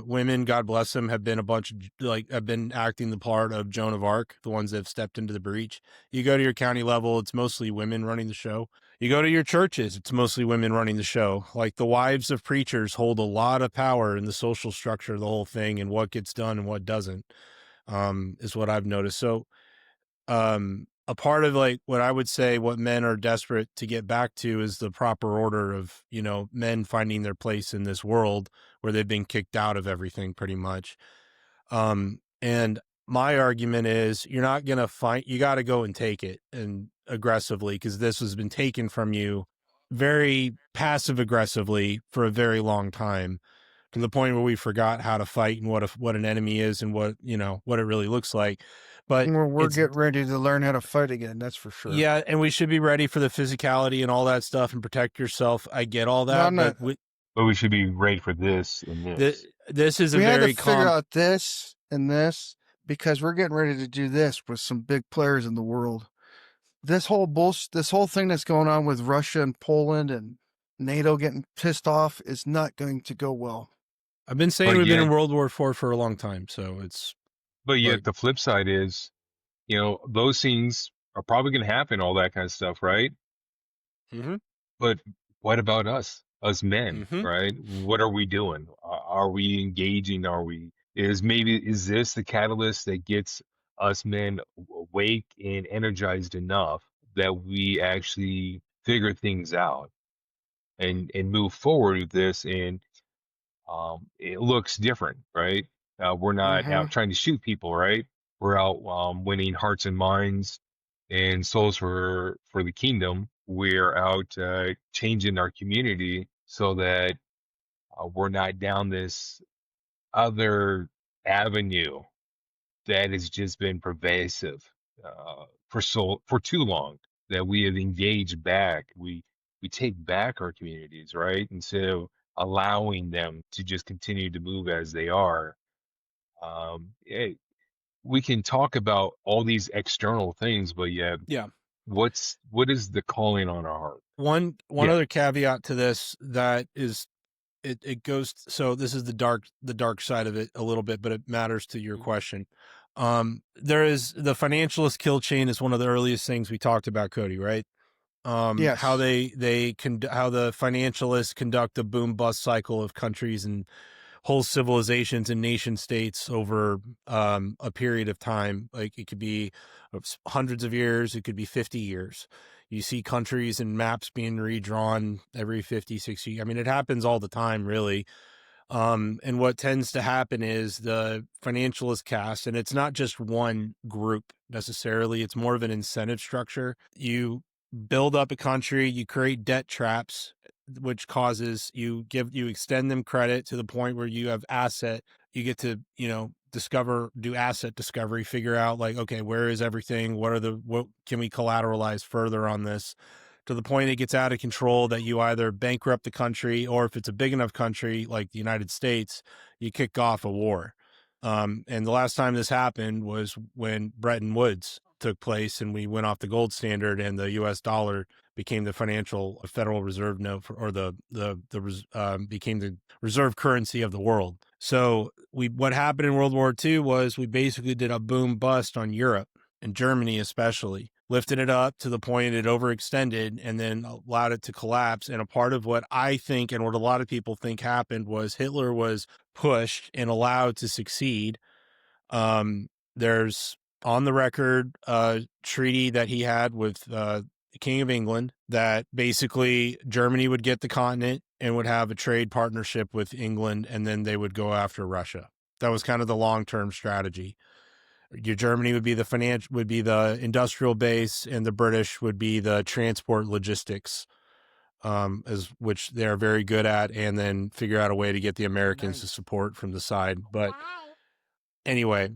Women, God bless them, have been have been acting the part of Joan of Arc, the ones that have stepped into the breach. You go to your county level, it's mostly women running the show. You go to your churches, it's mostly women running the show. Like the wives of preachers hold a lot of power in the social structure of the whole thing and what gets done and what doesn't, is what I've noticed. So, a part of like what I would say what men are desperate to get back to is the proper order of, men finding their place in this world where they've been kicked out of everything pretty much. And my argument is you're not going to find, you got to go and take it and aggressively because this has been taken from you very passive aggressively for a very long time to the point where we forgot how to fight and what an enemy is and what it really looks like. But We're getting ready to learn how to fight again. That's for sure. Yeah, and we should be ready for the physicality and all that stuff and protect yourself. I get all that, but we should be ready for this and this. This is we had to figure out this and this because we're getting ready to do this with some big players in the world. This whole thing that's going on with Russia and Poland and NATO getting pissed off is not going to go well. I've been saying we've been in World War IV for a long time, so it's. But yet the flip side is, those things are probably going to happen, all that kind of stuff, right? Mm-hmm. But what about us men, mm-hmm. right? What are we doing? Are we engaging? Is this the catalyst that gets us men awake and energized enough that we actually figure things out and move forward with this? And it looks different, right? We're not out trying to shoot people, right? We're out winning hearts and minds and souls for the kingdom. We're out changing our community so that we're not down this other avenue that has just been pervasive for too long, that we have engaged back. We take back our communities, right? Instead of allowing them to just continue to move as they are. We can talk about all these external things, but what is the calling on our heart? One other caveat to this that is it goes, so this is the dark side of it a little bit, but it matters to your question. There is the financialist kill chain is one of the earliest things we talked about, Cody, right? Yes. How how the financialists conduct a boom bust cycle of countries and whole civilizations and nation states over a period of time. Like it could be hundreds of years, it could be 50 years. You see countries and maps being redrawn every 50, 60. I mean, it happens all the time, really. And what tends to happen is the financialist cast, and it's not just one group necessarily, it's more of an incentive structure. You build up a country, you create debt traps, which causes you extend them credit to the point where you have asset, you get to, do asset discovery, figure out like, okay, where is everything? What can we collateralize further on this? To the point it gets out of control that you either bankrupt the country, or if it's a big enough country like the United States, you kick off a war. And the last time this happened was when Bretton Woods took place and we went off the gold standard and the US dollar became the Federal Reserve note became the reserve currency of the world. So what happened in World War II was we basically did a boom bust on Europe and Germany, especially lifted it up to the point it overextended and then allowed it to collapse. And a part of what I think and what a lot of people think happened was Hitler was pushed and allowed to succeed. There's on the record a treaty that he had with King of England, that basically Germany would get the continent and would have a trade partnership with England, and then they would go after Russia. That was kind of the long-term strategy. Germany would be the industrial base, and the British would be the transport logistics, which they are very good at, and then figure out a way to get the Americans to support from the side. But anyway,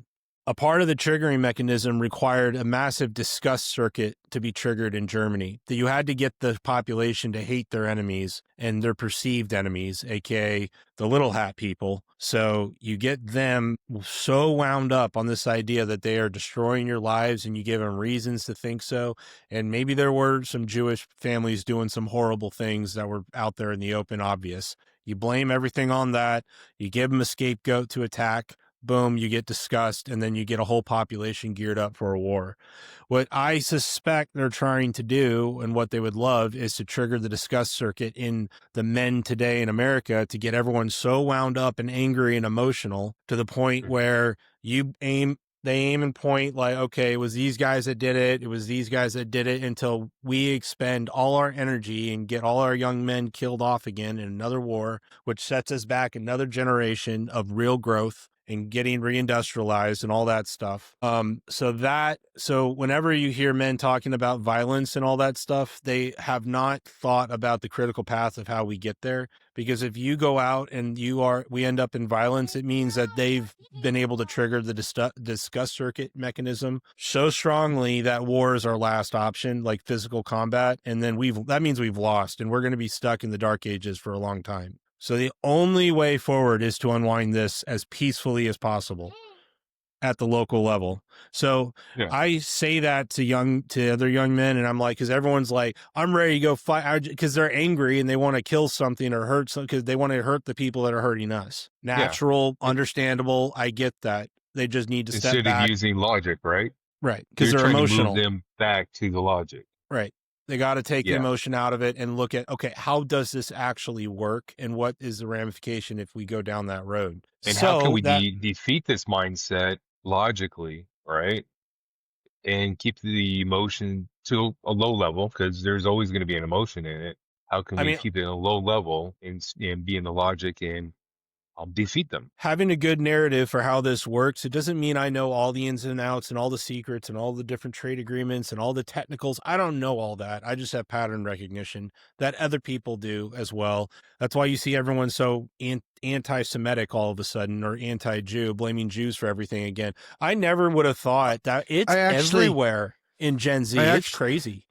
a part of the triggering mechanism required a massive disgust circuit to be triggered in Germany, that you had to get the population to hate their enemies and their perceived enemies, aka the little hat people. So you get them so wound up on this idea that they are destroying your lives, and you give them reasons to think so. And maybe there were some Jewish families doing some horrible things that were out there in the open, obvious. You blame everything on that. You give them a scapegoat to attack. Boom, you get disgust, and then you get a whole population geared up for a war. What I suspect they're trying to do, and what they would love, is to trigger the disgust circuit in the men today in America to get everyone so wound up and angry and emotional to the point where they aim and point like, okay, it was these guys that did it. It was these guys that did it, until we expend all our energy and get all our young men killed off again in another war, which sets us back another generation of real growth and getting reindustrialized and all that stuff. So whenever you hear men talking about violence and all that stuff, they have not thought about the critical path of how we get there. Because if you go out and we end up in violence, it means that they've been able to trigger the disgust circuit mechanism so strongly that war is our last option, like physical combat. And then that means we've lost, and we're going to be stuck in the dark ages for a long time. So the only way forward is to unwind this as peacefully as possible at the local level. So yeah. I say that to other young men, and I'm like, because everyone's like, I'm ready to go fight, because they're angry and they want to kill something or hurt something, because they want to hurt the people that are hurting us. Natural, understandable. I get that. They just need to step back. Instead of using logic, right? Right, because they're emotional. To move them back to the logic. Right. They got to take the emotion out of it and look at, okay, how does this actually work? And what is the ramification if we go down that road? And how can we defeat this mindset logically, right? And keep the emotion to a low level, because there's always going to be an emotion in it. How can we keep it at a low level and be in the logic and defeat them? Having a good narrative for how this works, it doesn't mean I know all the ins and outs and all the secrets and all the different trade agreements and all the technicals. I don't know all that. I just have pattern recognition that other people do as well. That's why you see everyone so anti-Semitic all of a sudden, or anti-Jew, blaming Jews for everything again. I never would have thought that. It's everywhere in Gen Z. It's crazy.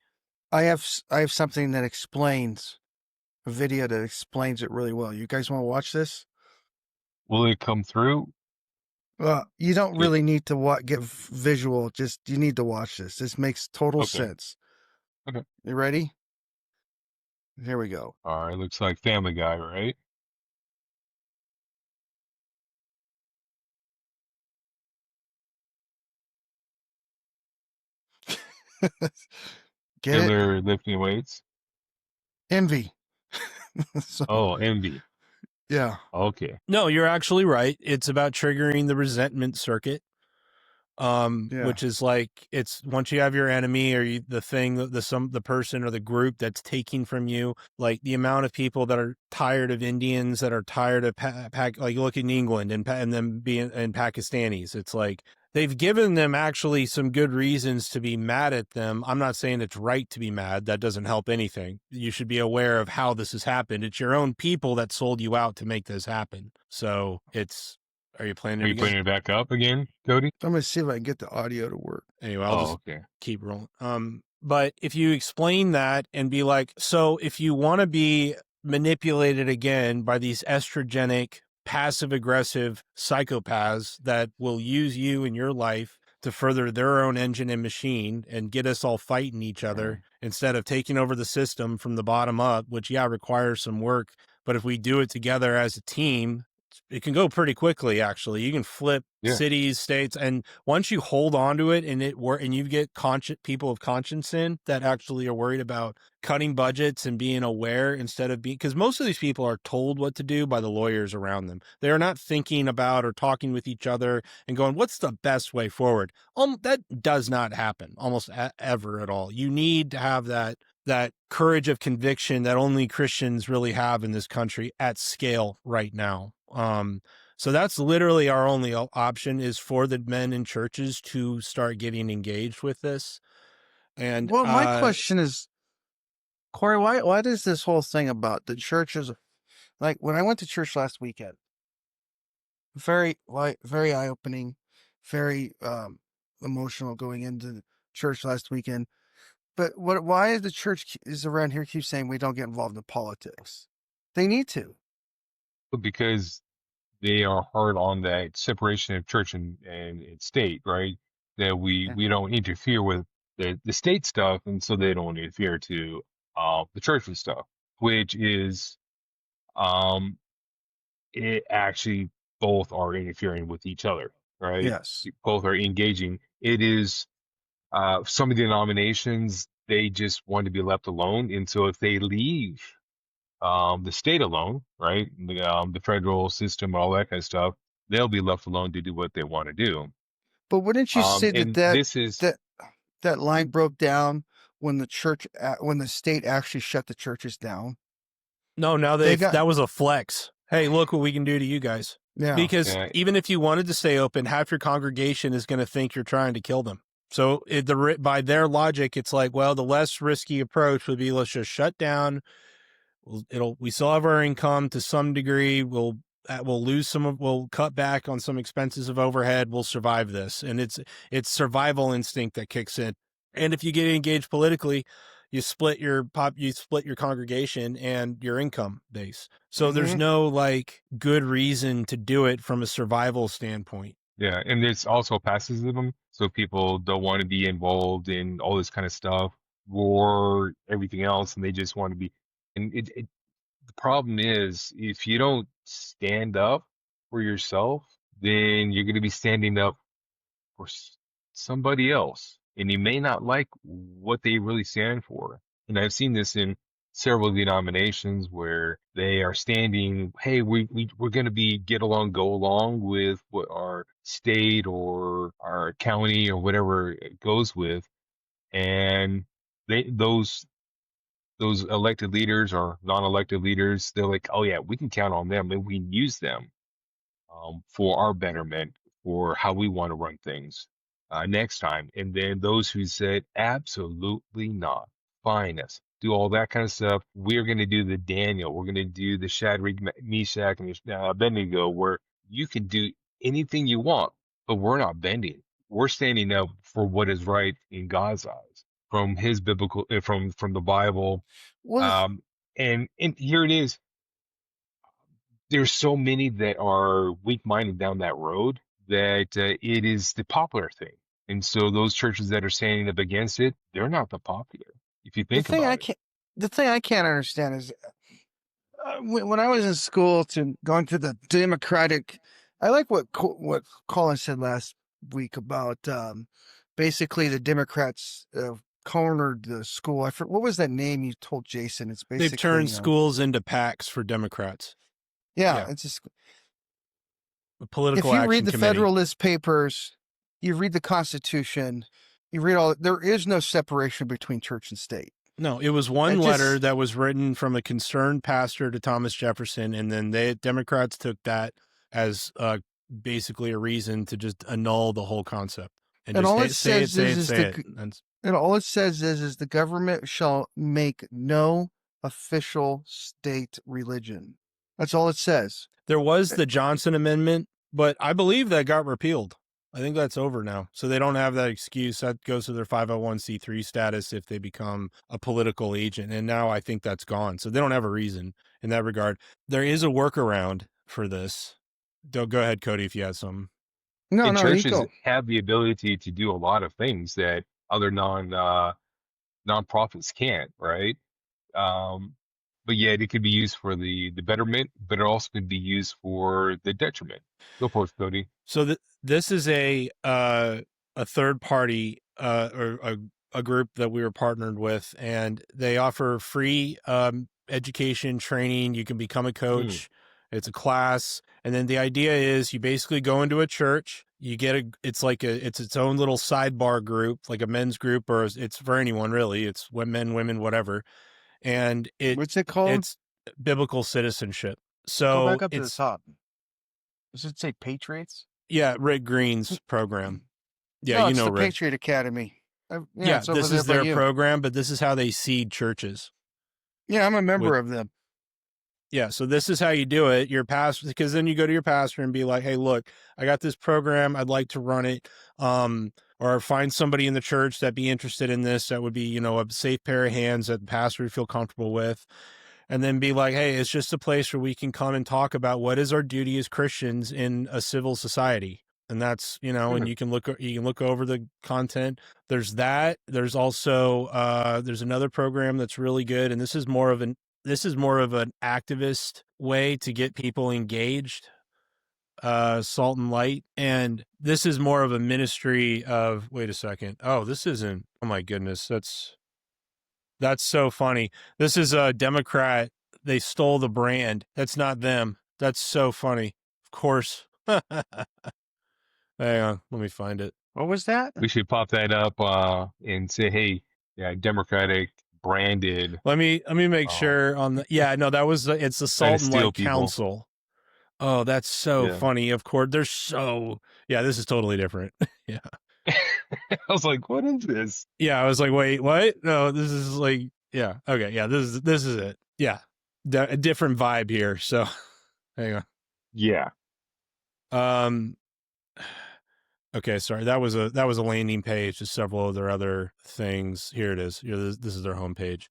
I have something that explains, a video that explains it really well. You guys want to watch this? Will it come through? You don't really need to get visual. Just, you need to watch this. This makes total sense. Okay. You ready? Here we go. All right. Looks like Family Guy, right? Get Hitler lifting weights? Envy. Envy. Yeah. Okay. No, you're actually right. It's about triggering the resentment circuit, which is like, it's once you have your enemy or the person or the group that's taking from you, like the amount of people that are tired of Indians, that are tired of like look in England and them being and Pakistanis. It's like they've given them actually some good reasons to be mad at them. I'm not saying it's right to be mad. That doesn't help anything. You should be aware of how this has happened. It's your own people that sold you out to make this happen. So are you playing it again? Are you putting it back up again, Cody? I'm going to see if I can get the audio to work. Anyway, I'll keep rolling. But if you explain that and be like, so if you want to be manipulated again by these estrogenic, passive-aggressive psychopaths that will use you in your life to further their own engine and machine and get us all fighting each other instead of taking over the system from the bottom up, which, requires some work. But if we do it together as a team, it can go pretty quickly. Actually, you can flip Yeah. cities, states, and once you hold on to it and and you get people of conscience in that actually are worried about cutting budgets and being aware instead of being, because most of these people are told what to do by the lawyers around them. They are not thinking about or talking with each other and going, what's the best way forward? That does not happen almost ever at all. You need to have that courage of conviction that only Christians really have in this country at scale right now. So that's literally our only option, is for the men in churches to start getting engaged with this. And well, my question is, Corey, why does this whole thing about the churches, like when I went to church last weekend, very eye-opening, very emotional going into church last weekend. But why is the church is around here keep saying we don't get involved in politics? They need to. Because they are hard on that separation of church and state, right? That Yeah. we don't interfere with the state stuff, and so they don't interfere to the church's stuff, which is it actually both are interfering with each other, right? Yes. Both are engaging. It is some of the denominations, they just want to be left alone, and so if they leave the state alone, right? The federal system, all that kind of stuff, they'll be left alone to do what they want to do. But wouldn't you say And that this is that line broke down when the state actually shut the churches down? no, now that was a flex. Hey, look what we can do to you guys. Yeah. Because even if you wanted to stay open, half your congregation is going to think you're trying to kill them. So by their logic, it's like, well, the less risky approach would be, let's just shut down. We still have our income to some degree. We'll lose we'll cut back on some expenses of overhead. We'll survive this. And it's survival instinct that kicks in. And if you get engaged politically, you split your congregation and your income base. So there's no like good reason to do it from a survival standpoint. Yeah, and there's also pacifism, so people don't want to be involved in all this kind of stuff, war, everything else, and they just want to be. And the problem is, if you don't stand up for yourself, then you're going to be standing up for somebody else, and you may not like what they really stand for. And I've seen this in several denominations where they are standing, hey, we're going to get along, go along with what our state or our county or whatever it goes with, and those elected leaders or non-elected leaders, they're like, oh yeah, we can count on them and we can use them for our betterment, for how we want to run things next time. And then those who said, absolutely not, fine us, do all that kind of stuff. We're going to do the Daniel. We're going to do the Shadrach, Meshach, and Abednego, where you can do anything you want, but we're not bending. We're standing up for what is right in God's eyes, from His biblical, from the Bible. Well, And here it is. There's so many that are weak-minded down that road that it is the popular thing. And so those churches that are standing up against it, they're not the popular. If you think about it. The thing I can't understand is when I was in school going to the Democratic, I like what Collin said last week about basically the Democrats cornered the school. What was that name you told Jason? It's basically they've turned schools into PACs for Democrats. Yeah, it's just a political. If you read the Federalist Papers, you read the Constitution, you read there is no separation between church and state. No, it was one letter that was written from a concerned pastor to Thomas Jefferson, and then Democrats took that as basically a reason to just annul the whole concept. And all it says is the government shall make no official state religion. That's all it says. There was the Johnson Amendment, but I believe that got repealed. I think that's over now. So they don't have that excuse. That goes to their 501c3 status if they become a political agent. And now I think that's gone. So they don't have a reason in that regard. There is a workaround for this. Go ahead, Cody, if you have some. No, churches have the ability to do a lot of things that other nonprofits can't, right? But but yet it could be used for the betterment, but it also could be used for the detriment. Go for it, Cody. So this is a third party or a group that we were partnered with, and they offer free education training. You can become a coach. It's a class, and then the idea is you basically go into a church. You get it's its own little sidebar group, like a men's group, or it's for anyone really. It's men, women, whatever. And What's it called? It's biblical citizenship. So Go back up to the top. Does it say Patriots? Yeah, Rick Green's program. Yeah, no, you it's know the Rick. Patriot Academy. Yeah, it's over this there is by their you. program, but this is how they seed churches. Yeah, I'm a member of them. Yeah, so this is how you do it. Your pastor, because then you go to your pastor and be like, "Hey, look, I got this program. I'd like to run it." Or find somebody in the church that'd be interested in this. That would be, a safe pair of hands that the pastor would feel comfortable with. And then be like, "Hey, it's just a place where we can come and talk about what is our duty as Christians in a civil society." And that's, and you can look over the content. There's that. There's also there's another program that's really good, and this is more of an activist way to get people engaged. Salt and Light, and this is more of a ministry of. Wait a second. Oh, this isn't. Oh my goodness, that's so funny. This is a Democrat. They stole the brand. That's not them. That's so funny. Of course. Hang on, let me find it. What was that? We should pop that up and say, hey, yeah, Democratic branded. Let me make sure on the. Yeah, no, that was it's the Salt and Light Council. Oh, that's so funny. Of course, they're so. Yeah, this is totally different. Yeah. I was like, what is this? Yeah, I was like, wait, what? No, this is like, yeah, okay, yeah, this is it. Yeah, a different vibe here. So, hang on. Yeah. Okay, sorry. That was a landing page to several of their other things. Here it is. Here, this is their homepage.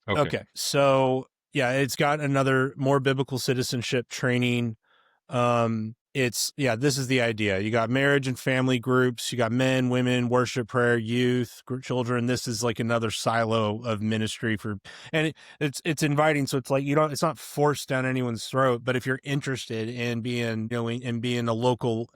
Okay. So yeah, it's got another more biblical citizenship training. This is the idea. You got marriage and family groups. You got men, women, worship, prayer, youth, children. This is like another silo of ministry and it's inviting. So it's like, it's not forced down anyone's throat, but if you're interested in being, being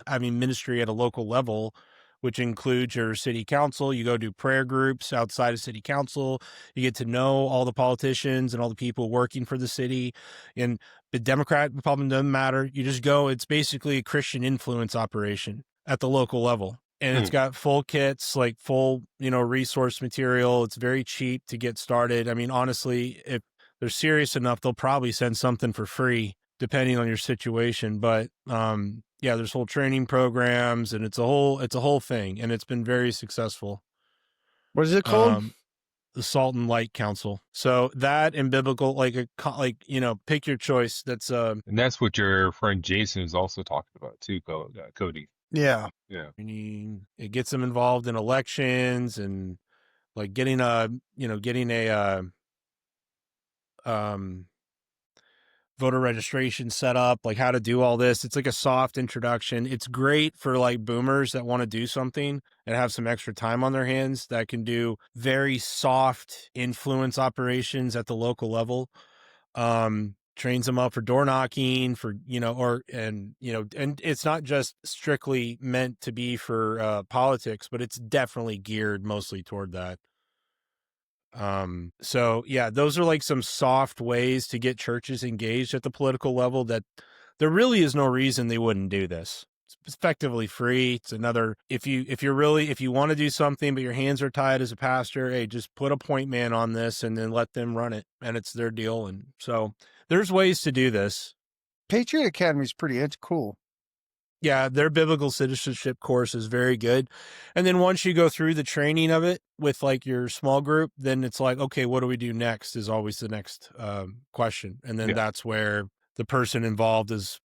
having ministry at a local level, which includes your city council, you go do prayer groups outside of city council, you get to know all the politicians and all the people working for the city, and the Democrat, Republican doesn't matter. You just go. It's basically a Christian influence operation at the local level. And it's got full kits, like full, resource material. It's very cheap to get started. I mean, honestly, if they're serious enough, they'll probably send something for free, depending on your situation. But, there's whole training programs, and it's a whole thing, and it's been very successful. What is it called? The Salt and Light Council. So that and biblical, pick your choice. That's and that's what your friend Jason is also talking about too, Cody. Yeah. It gets them involved in elections and like getting a voter registration set up, like how to do all this. It's like a soft introduction. It's great for like boomers that want to do something and have some extra time on their hands that can do very soft influence operations at the local level. Trains them up for door knocking, and it's not just strictly meant to be for politics, but it's definitely geared mostly toward that. So yeah, those are like some soft ways to get churches engaged at the political level that there really is no reason they wouldn't do this. It's effectively free. It's another, if you want to do something, but your hands are tied as a pastor, hey, just put a point man on this and then let them run it, and it's their deal. And so there's ways to do this. Patriot Academy is it's cool. Yeah, their biblical citizenship course is very good. And then once you go through the training of it with like your small group, then it's like, okay, what do we do next is always the next question. And then that's where the person involved is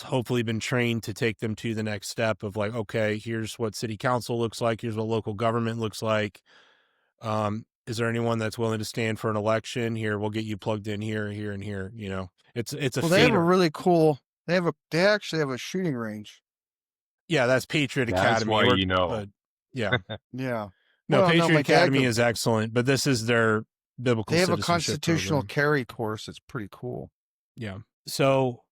hopefully been trained to take them to the next step of like, okay, here's what city council looks like. Here's what local government looks like. Is there anyone that's willing to stand for an election? Here, we'll get you plugged in here, here, and here. It's a feeder. They have a really cool. They actually have a shooting range. Yeah, that's Patriot Academy. That's why But yeah. Yeah. No, Patriot Academy is excellent, but this is their biblical They have a citizenship constitutional program. carry course. It's pretty cool. Yeah. So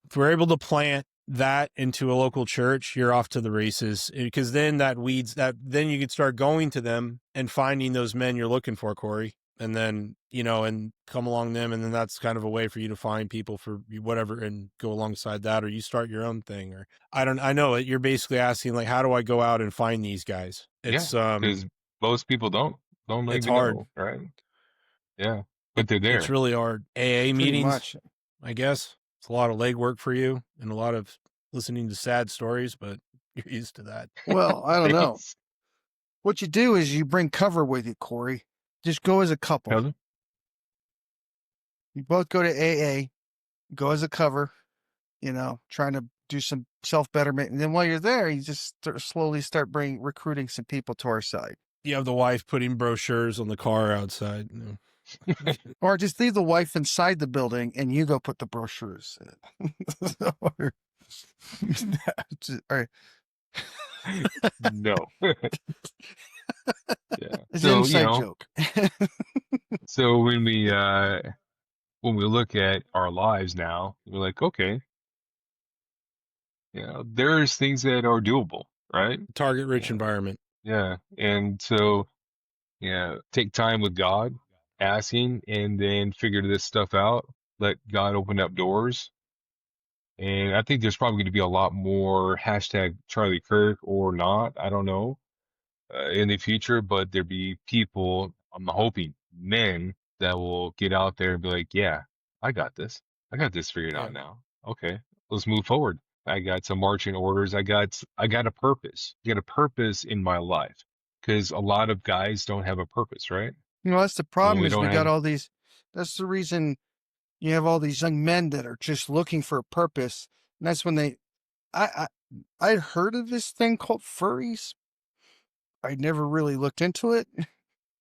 if we're able to plant that into a local church, you're off to the races, because then then you can start going to them and finding those men you're looking for, Corey. And then, and come along them. And then that's kind of a way for you to find people for whatever and go alongside that, or you start your own thing, or I know it. You're basically asking, like, how do I go out and find these guys? It's, because most people don't it's even hard. know, right? Yeah, but they're there. It's really hard. AA Pretty meetings, much. I guess. It's a lot of legwork for you and a lot of listening to sad stories, but you're used to that. Well, I don't know. Thanks. What you do is you bring cover with you, Corey. Just go as a couple. Cousin? You both go to AA, go as a cover, trying to do some self-betterment. And then while you're there, you just slowly start recruiting some people to our side. You have the wife putting brochures on the car outside. Or just leave the wife inside the building and you go put the brochures in. Or No. Yeah. it's So, an inside joke. So when we look at our lives now, we're like, okay, there's things that are doable, right? Target rich environment. Yeah. And so, take time with God, asking, and then figure this stuff out. Let God open up doors. And I think there's probably going to be a lot more hashtag Charlie Kirk or not. I don't know, in the future, but there'll be people, I'm hoping, men that will get out there and be like, yeah, I got this. I got this figured out now. Okay, let's move forward. I got some marching orders. I got a purpose. I got a purpose in my life, because a lot of guys don't have a purpose, right? That's the problem we is don't we got have- all these. That's the reason you have all these young men that are just looking for a purpose. And that's when I'd heard of this thing called furries. I never really looked into it.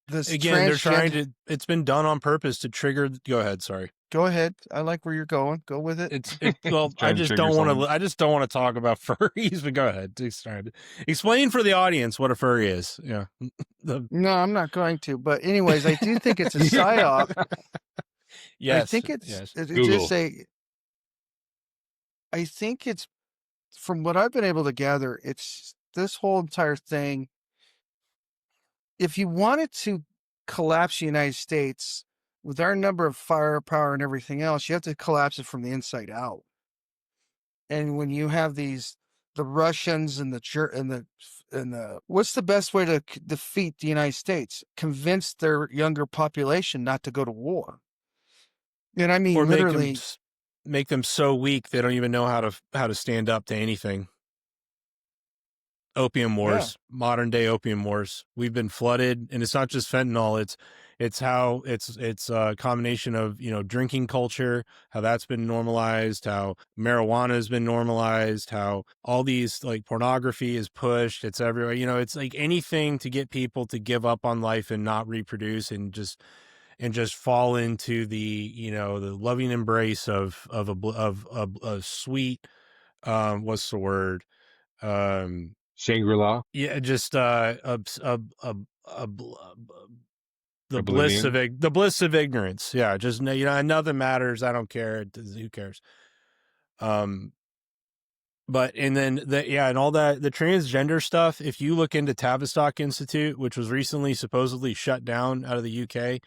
This Again, they're trying to, it's been done on purpose to trigger. Go ahead. Sorry. Go ahead. I like where you're going. Go with it. Well, I Trying to just trigger don't want someone. to, I just don't want to talk about furries, but go ahead. Explain for the audience what a furry is. Yeah. No, I'm not going to. But anyways, I do think it's a psyop. Yes. I think it's Google. just I think it's, from what I've been able to gather, it's this whole entire thing. If you wanted to collapse the United States with our number of firepower and everything else, you have to collapse it from the inside out. And when you have the Russians and the what's the best way to defeat the United States? Convince their younger population not to go to war. And I mean, Or literally make them so weak they don't even know how to stand up to anything. Opium wars, modern day opium wars. We've been flooded, and it's not just fentanyl. It's how it's a combination of, drinking culture, how that's been normalized, how marijuana has been normalized, how all these, like, pornography is pushed. It's everywhere. It's like anything to get people to give up on life and not reproduce and just fall into the, the loving embrace of a sweet, what's the word? Shangri-La. Yeah, just the bliss Oblivion. the bliss of ignorance. Yeah, just nothing matters. I don't care. Who cares? But and then and all that, the transgender stuff. If you look into Tavistock Institute, which was recently supposedly shut down out of the UK,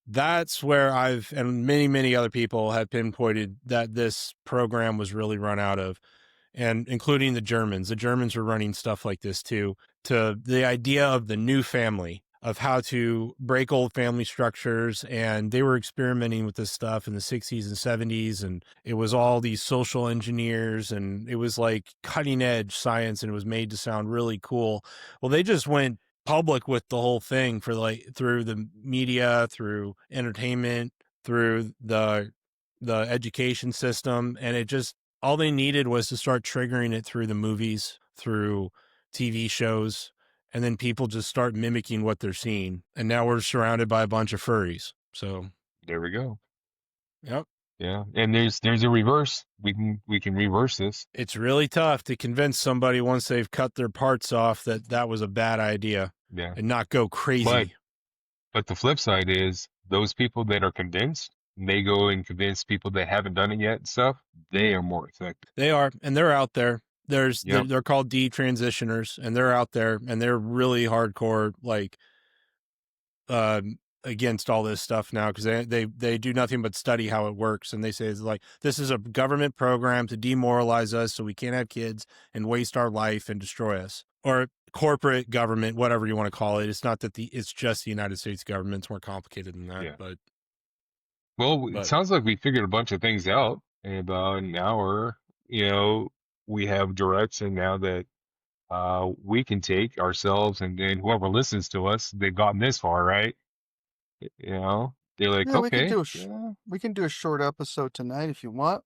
that's where I've and many other people have pinpointed that this program was really run out of. And including the Germans. The Germans were running stuff like this too, to the idea of the new family, of how to break old family structures. And they were experimenting with this stuff in the 60s and 70s. And it was all these social engineers, and it was like cutting edge science, and it was made to sound really cool. Well, they just went public with the whole thing through the media, through entertainment, through the education system. And it just, all they needed was to start triggering it through the movies, through TV shows, and then people just start mimicking what they're seeing. And now we're surrounded by a bunch of furries. So There we go. Yep. Yeah, and there's a reverse. We can reverse this. It's really tough to convince somebody once they've cut their parts off that was a bad idea. Yeah, And not go crazy. But the flip side is those people that are convinced, and they go and convince people that haven't done it yet and stuff, they are more effective. They are, and they're out there. Yep. They're called detransitioners, and they're out there, and they're really hardcore, like, against all this stuff now, because they do nothing but study how it works, and they say it's like, this is a government program to demoralize us so we can't have kids and waste our life and destroy us, or corporate government, whatever you want to call it. It's not that it's just the United States government. It's more complicated than that. Yeah. But It sounds like we figured a bunch of things out in about an hour. We have direction now that we can take ourselves, and then whoever listens to us, they've gotten this far, right? They're like, Yeah, okay, we can do a short episode tonight if you want.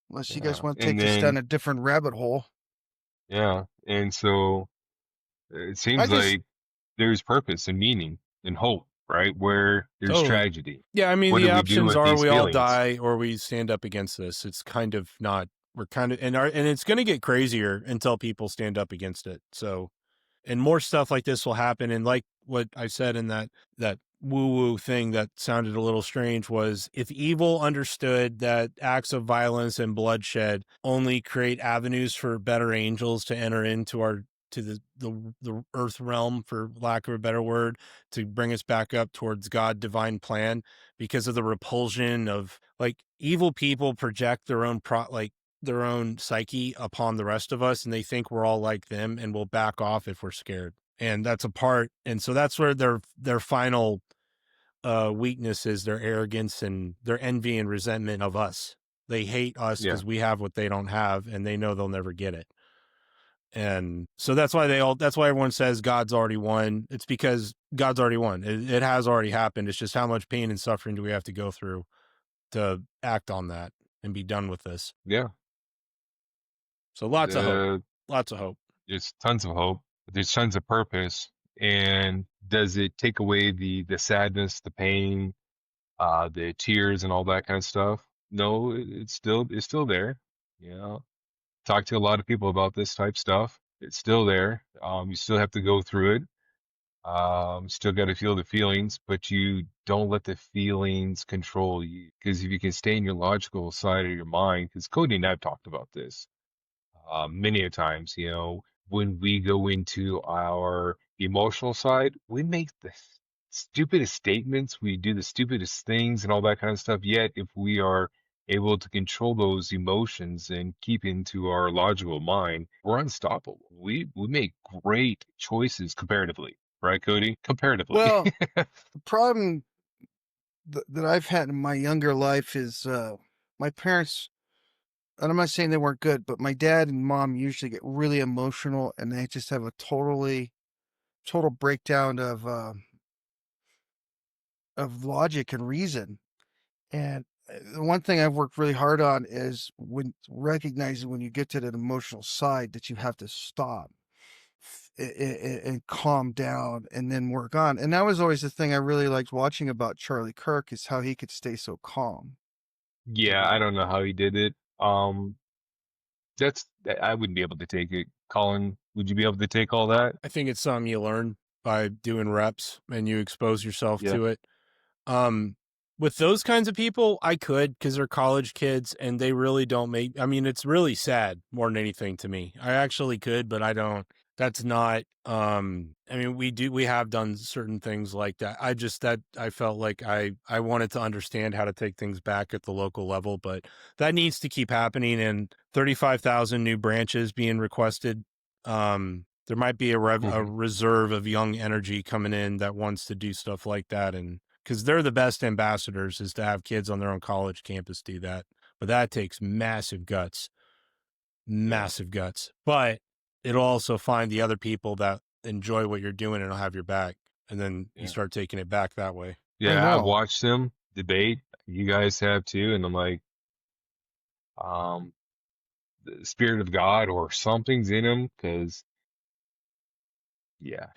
Unless you guys want to and take this then down a different rabbit hole. yeah, and so it seems like there's purpose and meaning and hope, right? Where there's Totally. tragedy. Yeah, I mean, What the do we do options with are these we all feelings? die or we stand up against this. It's kind of not. We're kind of, and it's going to get crazier until people stand up against it. So, and more stuff like this will happen. And like what I said in that woo-woo thing that sounded a little strange was, if evil understood that acts of violence and bloodshed only create avenues for better angels to enter into the earth realm, for lack of a better word, to bring us back up towards God divine plan, because of the repulsion of, like, evil people project their own their own psyche upon the rest of us, and they think we're all like them and we'll back off if we're scared. And that's a part. And so that's where their final weakness is, their arrogance and their envy and resentment of us. They hate us because we have what they don't have, and they know they'll never get it. And so that's why everyone says God's already won. It's because God's already won. It has already happened. It's just how much pain and suffering do we have to go through to act on that and be done with this. Yeah. So lots of hope. There's tons of hope. There's tons of purpose. And does it take away the sadness, the pain, the tears, and all that kind of stuff? No, it's still there. Talk to a lot of people about this type stuff. It's still there. You still have to go through it. Still got to feel the feelings, but you don't let the feelings control you. Because if you can stay in your logical side of your mind, because Cody and I've talked about this many a times, when we go into our emotional side, we make the stupidest statements, we do the stupidest things and all that kind of stuff. Yet, if we are able to control those emotions and keep into our logical mind, we're unstoppable. We make great choices comparatively, right, Cody? Comparatively. Well, the problem that I've had in my younger life is my parents, and I'm not saying they weren't good, but my dad and mom usually get really emotional, and they just have a total breakdown of logic and reason. And the one thing I've worked really hard on is recognizing when you get to that emotional side that you have to stop and calm down and then work on. And that was always the thing I really liked watching about Charlie Kirk, is how he could stay so calm. Yeah, I don't know how he did it. I wouldn't be able to take it. Collin, would you be able to take all that? I think it's something you learn by doing reps and you expose yourself to it. With those kinds of people, I could, because they're college kids and they really don't it's really sad more than anything to me. I actually could, but I don't. That's not, we have done certain things like that. I felt like I wanted to understand how to take things back at the local level, but that needs to keep happening, and 35,000 new branches being requested. There might be a reserve of young energy coming in that wants to do stuff like that. And because they're the best ambassadors, is to have kids on their own college campus do that. But that takes massive guts. But it'll also find the other people that enjoy what you're doing and will have your back. And then you start taking it back that way. Yeah, I've watched them debate. You guys have too. And I'm like, the spirit of God or something's in them, because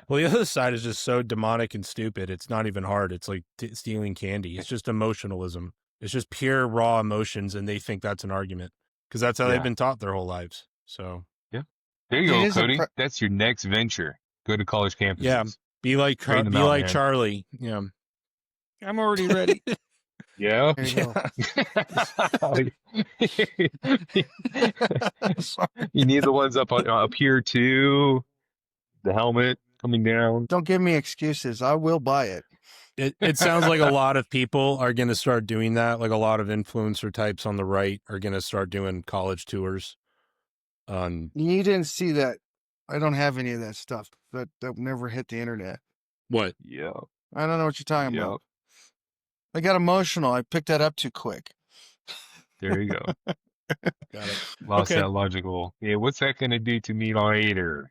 well, the other side is just so demonic and stupid. It's not even hard. It's like stealing candy. It's just emotionalism. It's just pure raw emotions, and they think that's an argument because that's how they've been taught their whole lives. So there you go, Cody. That's your next venture. Go to college campuses. Yeah, Be like Straighten them out, man. Charlie. Yeah. I'm already ready. Yeah. There you go. You need the ones up here too. The helmet coming down. Don't give me excuses. I will buy it. It sounds like a lot of people are going to start doing that. Like a lot of influencer types on the right are going to start doing college tours. You didn't see that. I don't have any of that stuff. That never hit the internet. What? Yeah. I don't know what you're talking about. I got emotional. I picked that up too quick. There you go. Got it. Lost Okay. that logical. Yeah, what's that going to do to me later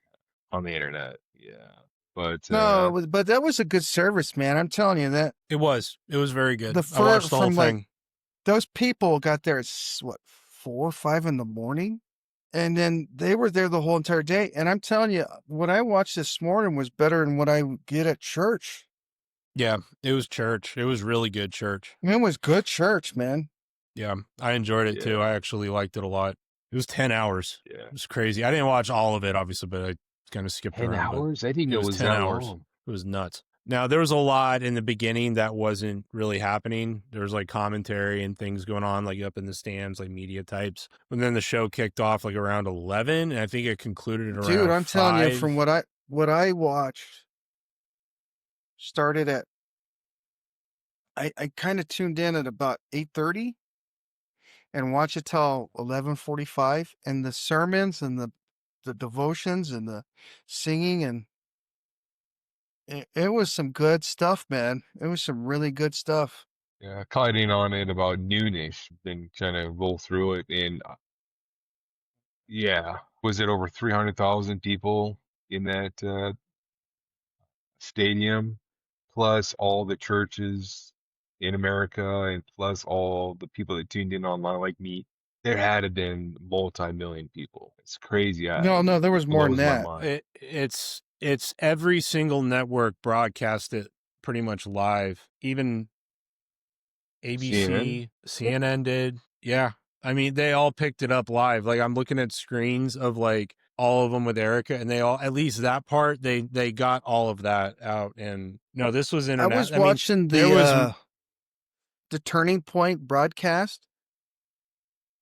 on the internet? Yeah. But No, but that was a good service, man. I'm telling you that. It was very good. The I watched the whole from thing. like those people got there at what 4 or 5 in the morning, and then they were there the whole entire day. And I'm telling you, what I watched this morning was better than what I get at church. Yeah, it was church. It was really good church. It was good church, man. Yeah, I enjoyed it too. I actually liked it a lot. It was 10 hours. Yeah. It was crazy. I didn't watch all of it, obviously, but I kind of skipped 10 around. hours? I didn't know it was 10 that hours. long. It was nuts. Now, there was a lot in the beginning that wasn't really happening. There was like commentary and things going on, like up in the stands, like media types. And then the show kicked off like around 11, and I think it concluded around Dude, I'm 5. telling you, from what I watched, started at. I kind of tuned in at about 8:30, and watched it till 11:45, and the sermons and the devotions and the singing, and it was some good stuff, man. It was some really good stuff. Yeah, caught in on it about noonish, then kind of roll through it. And yeah, was it over 300,000 people in that stadium, plus all the churches in America, and plus all the people that tuned in online like me? There had to been multi-million people. It's crazy. No, there was more than blows my that. mind. It's every single network broadcast it pretty much live. Even ABC, CNN did. Yeah. I mean, they all picked it up live. Like I'm looking at screens of like all of them with Erica, and they all, at least that part, they got all of that out. And no, this was internet. I was watching the Turning Point broadcast,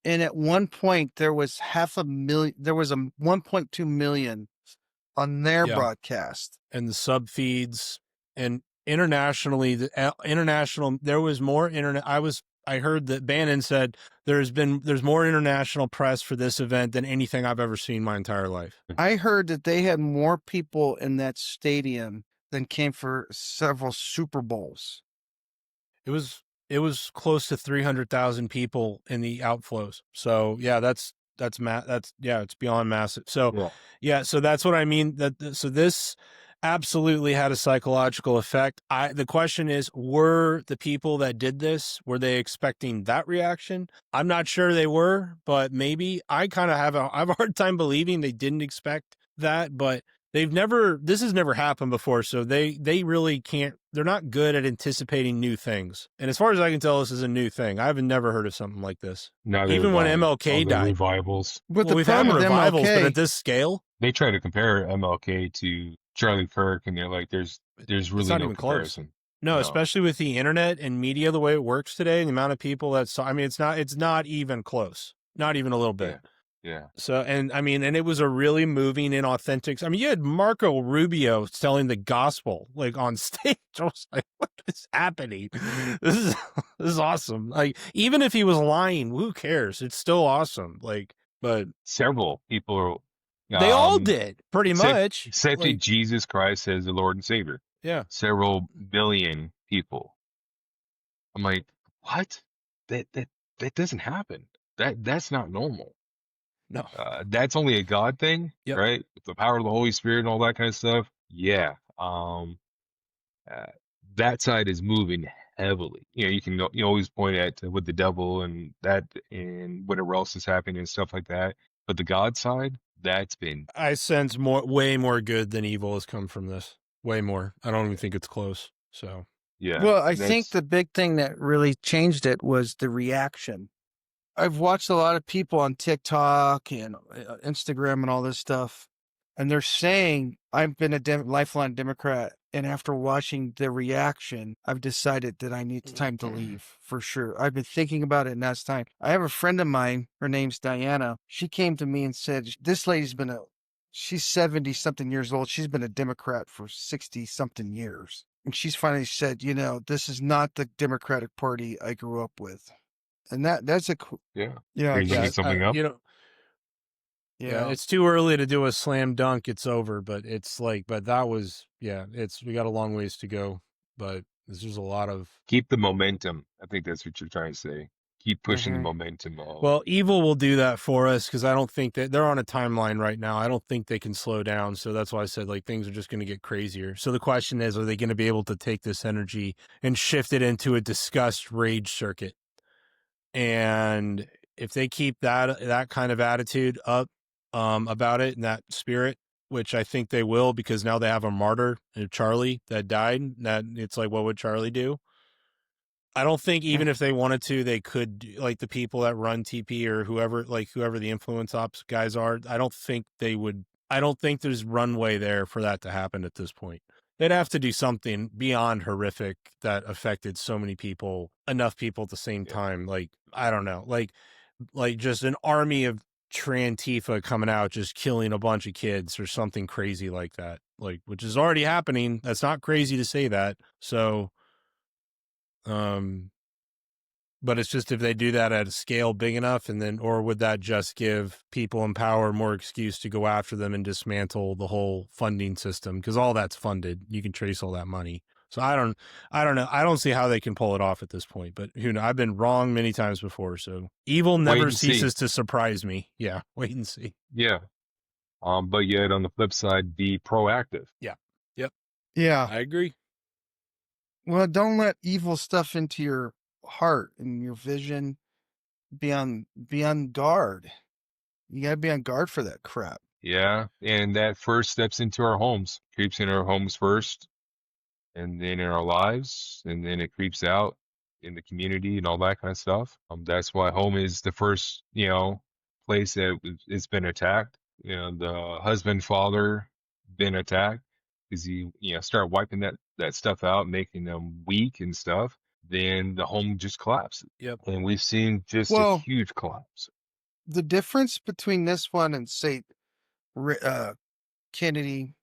and at one point there was 500,000. There was a 1.2 million on their broadcast, and the sub feeds, and internationally, there was more internet. I heard that Bannon said there's more international press for this event than anything I've ever seen my entire life. I heard that they had more people in that stadium than came for several Super Bowls. It was close to 300,000 people in the outflows. So yeah, it's beyond massive. So so that's what I mean. So this absolutely had a psychological effect. The question is, were the people that did this, were they expecting that reaction? I'm not sure they were, but maybe. I kind of have a hard time believing they didn't expect that, but this has never happened before. So they really can't, they're not good at anticipating new things. And as far as I can tell, this is a new thing. I've never heard of something like this. Even when MLK died. Revivals. But we've had revivals, but at this scale. They try to compare MLK to Charlie Kirk, and they're like, there's really no comparison. Close. No, especially with the internet and media, the way it works today, and the amount of people it's not even close. Not even a little bit. Yeah. So, and it was a really moving and authentic. I mean, you had Marco Rubio telling the gospel like on stage. I was like, what is happening? This is awesome. Like, even if he was lying, who cares? It's still awesome. Like, but several people they all did pretty much accepted Jesus Christ as the Lord and Savior. Yeah. Several billion people. I'm like, what? That doesn't happen. That's not normal. No. That's only a God thing, right? With the power of the Holy Spirit and all that kind of stuff. Yeah. That side is moving heavily. You can always point at with the devil and that and whatever else is happening and stuff like that. But the God side, that's been. I sense way more good than evil has come from this. Way more. I don't even think it's close. So. Yeah. Well, I think the big thing that really changed it was the reaction. I've watched a lot of people on TikTok and Instagram and all this stuff, And they're saying, I've been a lifelong Democrat, and after watching the reaction, I've decided that I need time to leave for sure. I've been thinking about it, and that's time. I have a friend of mine, her name's Diana. She came to me and said, this lady's been she's 70 something years old. She's been a Democrat for 60 something years. And she's finally said, this is not the Democratic Party I grew up with. And that's a cool, Yeah. yeah, Bringing something up. Yeah, it's too early to do a slam dunk. It's over, but that was, we got a long ways to go, but there's a lot of. Keep the momentum. I think that's what you're trying to say. Keep pushing the momentum. Well, evil will do that for us because I don't think that they're on a timeline right now. I don't think they can slow down. So that's why I said things are just going to get crazier. So the question is, are they going to be able to take this energy and shift it into a disgust rage circuit? And if they keep that kind of attitude up about it and that spirit, which I think they will, because now they have a martyr, Charlie, that died. That it's what would Charlie do? I don't think even if they wanted to, they could, the people that run TP or whoever the influence ops guys are. I don't think they would. I don't think there's runway there for that to happen at this point. They'd have to do something beyond horrific that affected so many people, enough people at the same time. I don't know, just an army of Trantifa coming out, just killing a bunch of kids or something crazy like that, which is already happening. That's not crazy to say that. So, but it's just if they do that at a scale big enough, or would that just give people in power more excuse to go after them and dismantle the whole funding system? Because all that's funded, you can trace all that money. So I don't know. I don't see how they can pull it off at this point, but who knows? I've been wrong many times before. So evil never ceases to surprise me. Yeah. Wait and see. Yeah. But yet on the flip side, be proactive. Yeah. Yep. Yeah. I agree. Well, don't let evil stuff into your heart and your vision. Be on guard. You gotta be on guard for that crap. Yeah, and that first steps into our homes, creeps in our homes first, and then in our lives, and then it creeps out in the community and all that kind of stuff. That's why home is the first, place that it's been attacked. The husband, father, been attacked because you start wiping that stuff out, making them weak and stuff. Then the home just collapses. Yep. And we've seen just a huge collapse. The difference between this one and say Kennedy,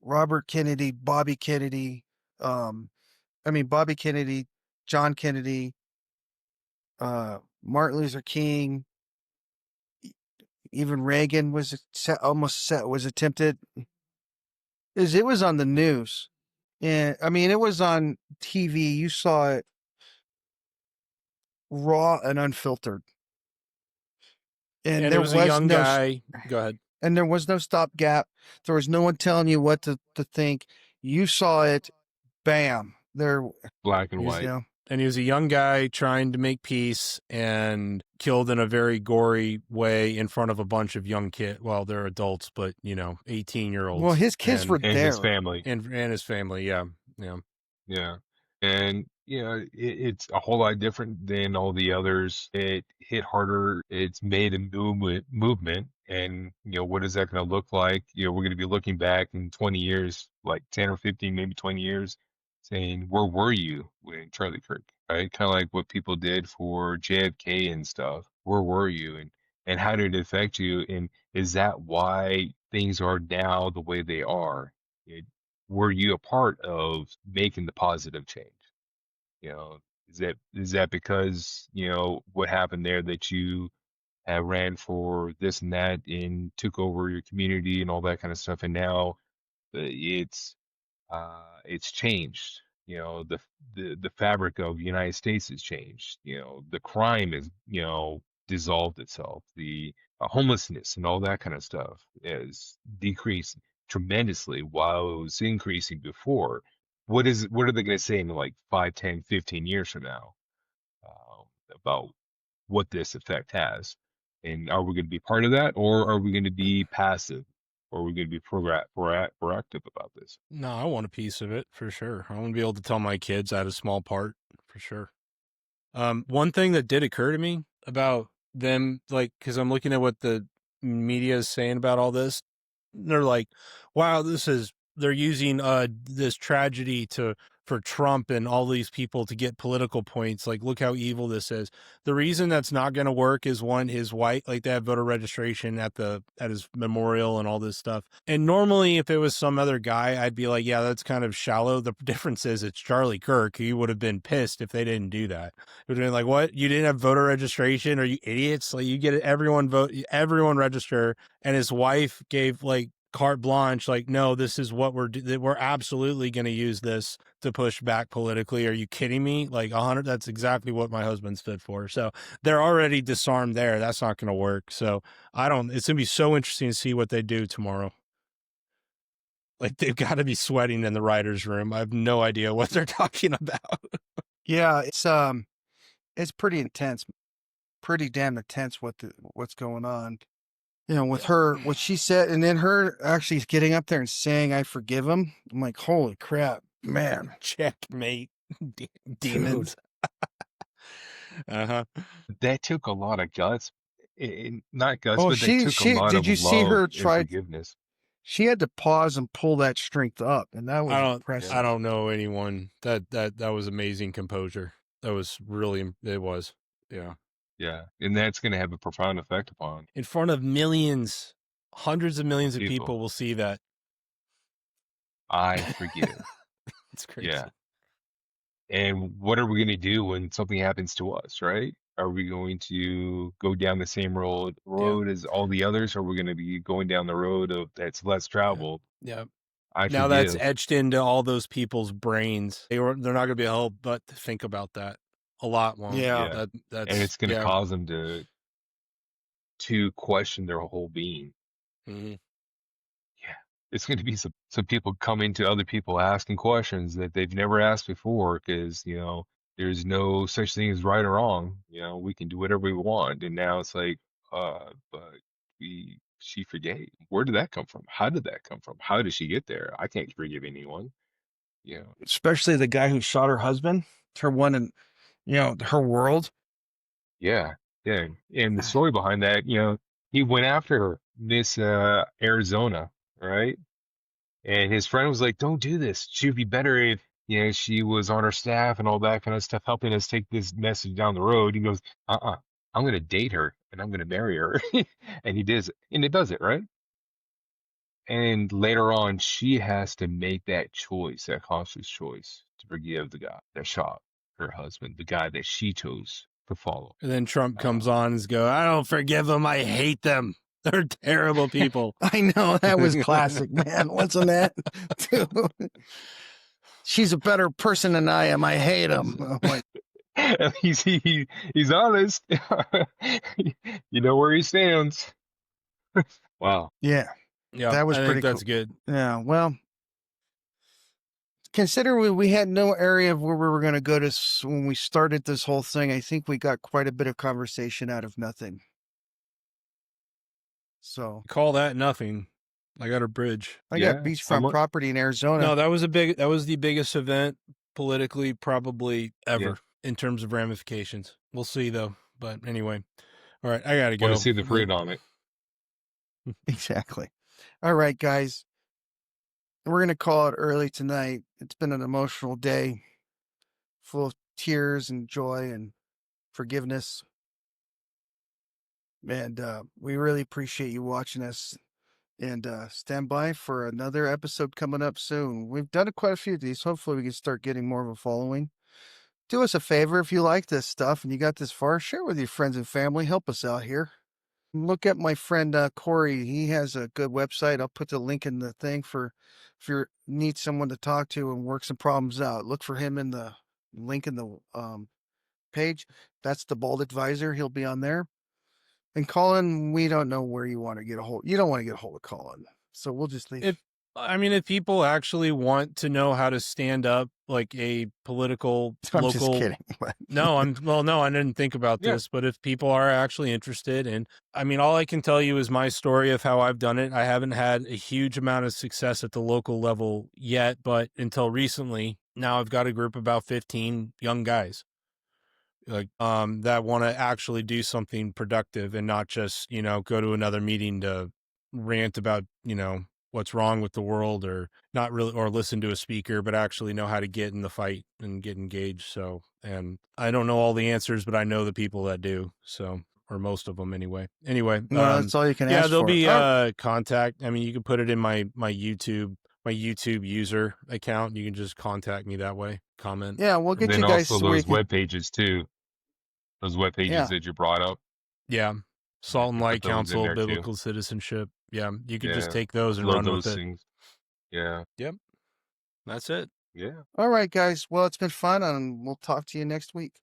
Robert Kennedy, Bobby Kennedy, Bobby Kennedy, John Kennedy, Martin Luther King, even Reagan was attempted, is it was on the news. And it was on TV. You saw it raw and unfiltered. And there was a young guy. Go ahead. And there was no stopgap. There was no one telling you what to think. You saw it. Bam. There. Black and white. And he was a young guy trying to make peace and killed in a very gory way in front of a bunch of young kids. Well, they're adults, but 18-year-olds. Well, his kids were there. And his family. And his family. Yeah. Yeah. Yeah. And, it's a whole lot different than all the others. It hit harder. It's made a movement. And, what is that going to look like? We're going to be looking back in 20 years, like 10 or 15, maybe 20 years, saying, where were you when Charlie Kirk, right? Kind of like what people did for JFK and stuff. Where were you? And how did it affect you? And is that why things are now the way they are? Were you a part of making the positive change? Is that because, what happened there that you have ran for this and that and took over your community and all that kind of stuff, and now it's changed. The fabric of the United States has changed. The crime is dissolved itself. The homelessness and all that kind of stuff has decreased tremendously while it was increasing before. What are they going to say in like 5, 10, 15 years from now about what this effect has? And are we going to be part of that, or are we going to be passive, or are we going to be proactive about this? No, I want a piece of it for sure. I want to be able to tell my kids I had a small part for sure. One thing that did occur to me about them, because I'm looking at what the media is saying about all this. They're like, wow, they're using this tragedy for Trump and all these people to get political points. Like, look how evil this is. The reason that's not going to work is, one, his wife, like, they have voter registration at his memorial and all this stuff. And normally if it was some other guy, I'd be like, yeah, that's kind of shallow. The difference is it's Charlie Kirk. He would have been pissed if they didn't do that. It would have been like, what? You didn't have voter registration? Are you idiots? Like, you get it, everyone everyone register. And his wife gave like carte blanche, like, no, this is what we're absolutely going to use this to push back politically. Are you kidding me? Like 100, that's exactly what my husband stood for. So they're already disarmed there. That's not going to work. So it's going to be so interesting to see what they do tomorrow. Like, they've got to be sweating in the writer's room. I have no idea what they're talking about. Yeah, it's pretty intense, pretty damn intense what's going on. You know, with her, what she said, and then her actually getting up there and saying, I forgive him. I'm like, holy crap, man. Checkmate, demons. Uh-huh. That took a lot of guts. Not guts, but she, they took a lot did of you see love her and try? forgiveness. She had to pause and pull that strength up, and that was impressive. I don't know anyone that was amazing composure. That was really, it was. Yeah. Yeah. And that's going to have a profound effect upon. In front of millions, hundreds of millions of people will see that. I forgive. It's crazy. Yeah. And what are we going to do when something happens to us, right? Are we going to go down the same road as all the others? Or are we going to be going down the road that's less traveled? Yeah. I now forgive. That's etched into all those people's brains. They're not going to be able but to think about that a lot more. Yeah. And it's going to cause them to question their whole being. Mm-hmm. Yeah. It's going to be some people coming to other people asking questions that they've never asked before, because, there's no such thing as right or wrong. We can do whatever we want. And now it's like, but she forgave. Where did that come from? How did that come from? How did she get there? I can't forgive anyone. Especially the guy who shot her husband, her one, and her world. Yeah. Yeah. And the story behind that, he went after her, Miss Arizona, right? And his friend was like, don't do this. She would be better if, she was on our staff and all that kind of stuff, helping us take this message down the road. He goes, I'm going to date her and I'm going to marry her. And he does, and it does it, right? And later on, she has to make that choice, that conscious choice to forgive the guy that shot her husband, the guy that she chose to follow. And then Trump comes on and goes, I don't forgive them. I hate them. They're terrible people. I know, that was classic, man. Wasn't that? She's a better person than I am. I hate him. He's honest. You know where he stands. Wow. Yeah. Yeah, that was pretty that's cool. good. Yeah. Well, consider we had no area of where we were going to go to when we started this whole thing. I think we got quite a bit of conversation out of nothing. So call that nothing. I got a bridge. I got beachfront property in Arizona. No, that was the biggest event politically probably ever in terms of ramifications. We'll see though. But anyway, all right, I gotta go. Want to see the fruit on it. Exactly. All right, guys. We're going to call it early tonight. It's been an emotional day full of tears and joy and forgiveness. And we really appreciate you watching us. And stand by for another episode coming up soon. We've done quite a few of these. Hopefully we can start getting more of a following. Do us a favor, if you like this stuff and you got this far, share with your friends and family. Help us out here. Look at my friend Corey. He has a good website. I'll put the link in the thing for if you need someone to talk to and work some problems out. Look for him in the link in the page. That's the Bald Advisor. He'll be on there. And Collin, we don't know where you want to get a hold. You don't want to get a hold of Collin, so we'll just leave. If people actually want to know how to stand up like a political I'm local, just kidding. No, I didn't think about this, but if people are actually interested, and all I can tell you is my story of how I've done it. I haven't had a huge amount of success at the local level yet, but until recently, now I've got a group of about 15 young guys. like that want to actually do something productive and not just, you know, go to another meeting to rant about, you know, what's wrong with the world, or not really, or listen to a speaker, but actually know how to get in the fight and get engaged. So, and I don't know all the answers, but I know the people that do. So, or most of them anyway. Anyway, No, that's all you can yeah, ask there'll for. be contact. I mean, you can put it in my YouTube user account. You can just contact me that way. Comment. Yeah, we'll And get then you guys also where you those can. web pages too. Those web pages Yeah. that you brought up. Yeah. Salt and You Light put those in Council, there too. Biblical Citizenship. Yeah. You could just Yeah. take those and Upload run those with it. things. Yeah. Yep. That's it. Yeah. All right, guys. Well, it's been fun, and we'll talk to you next week.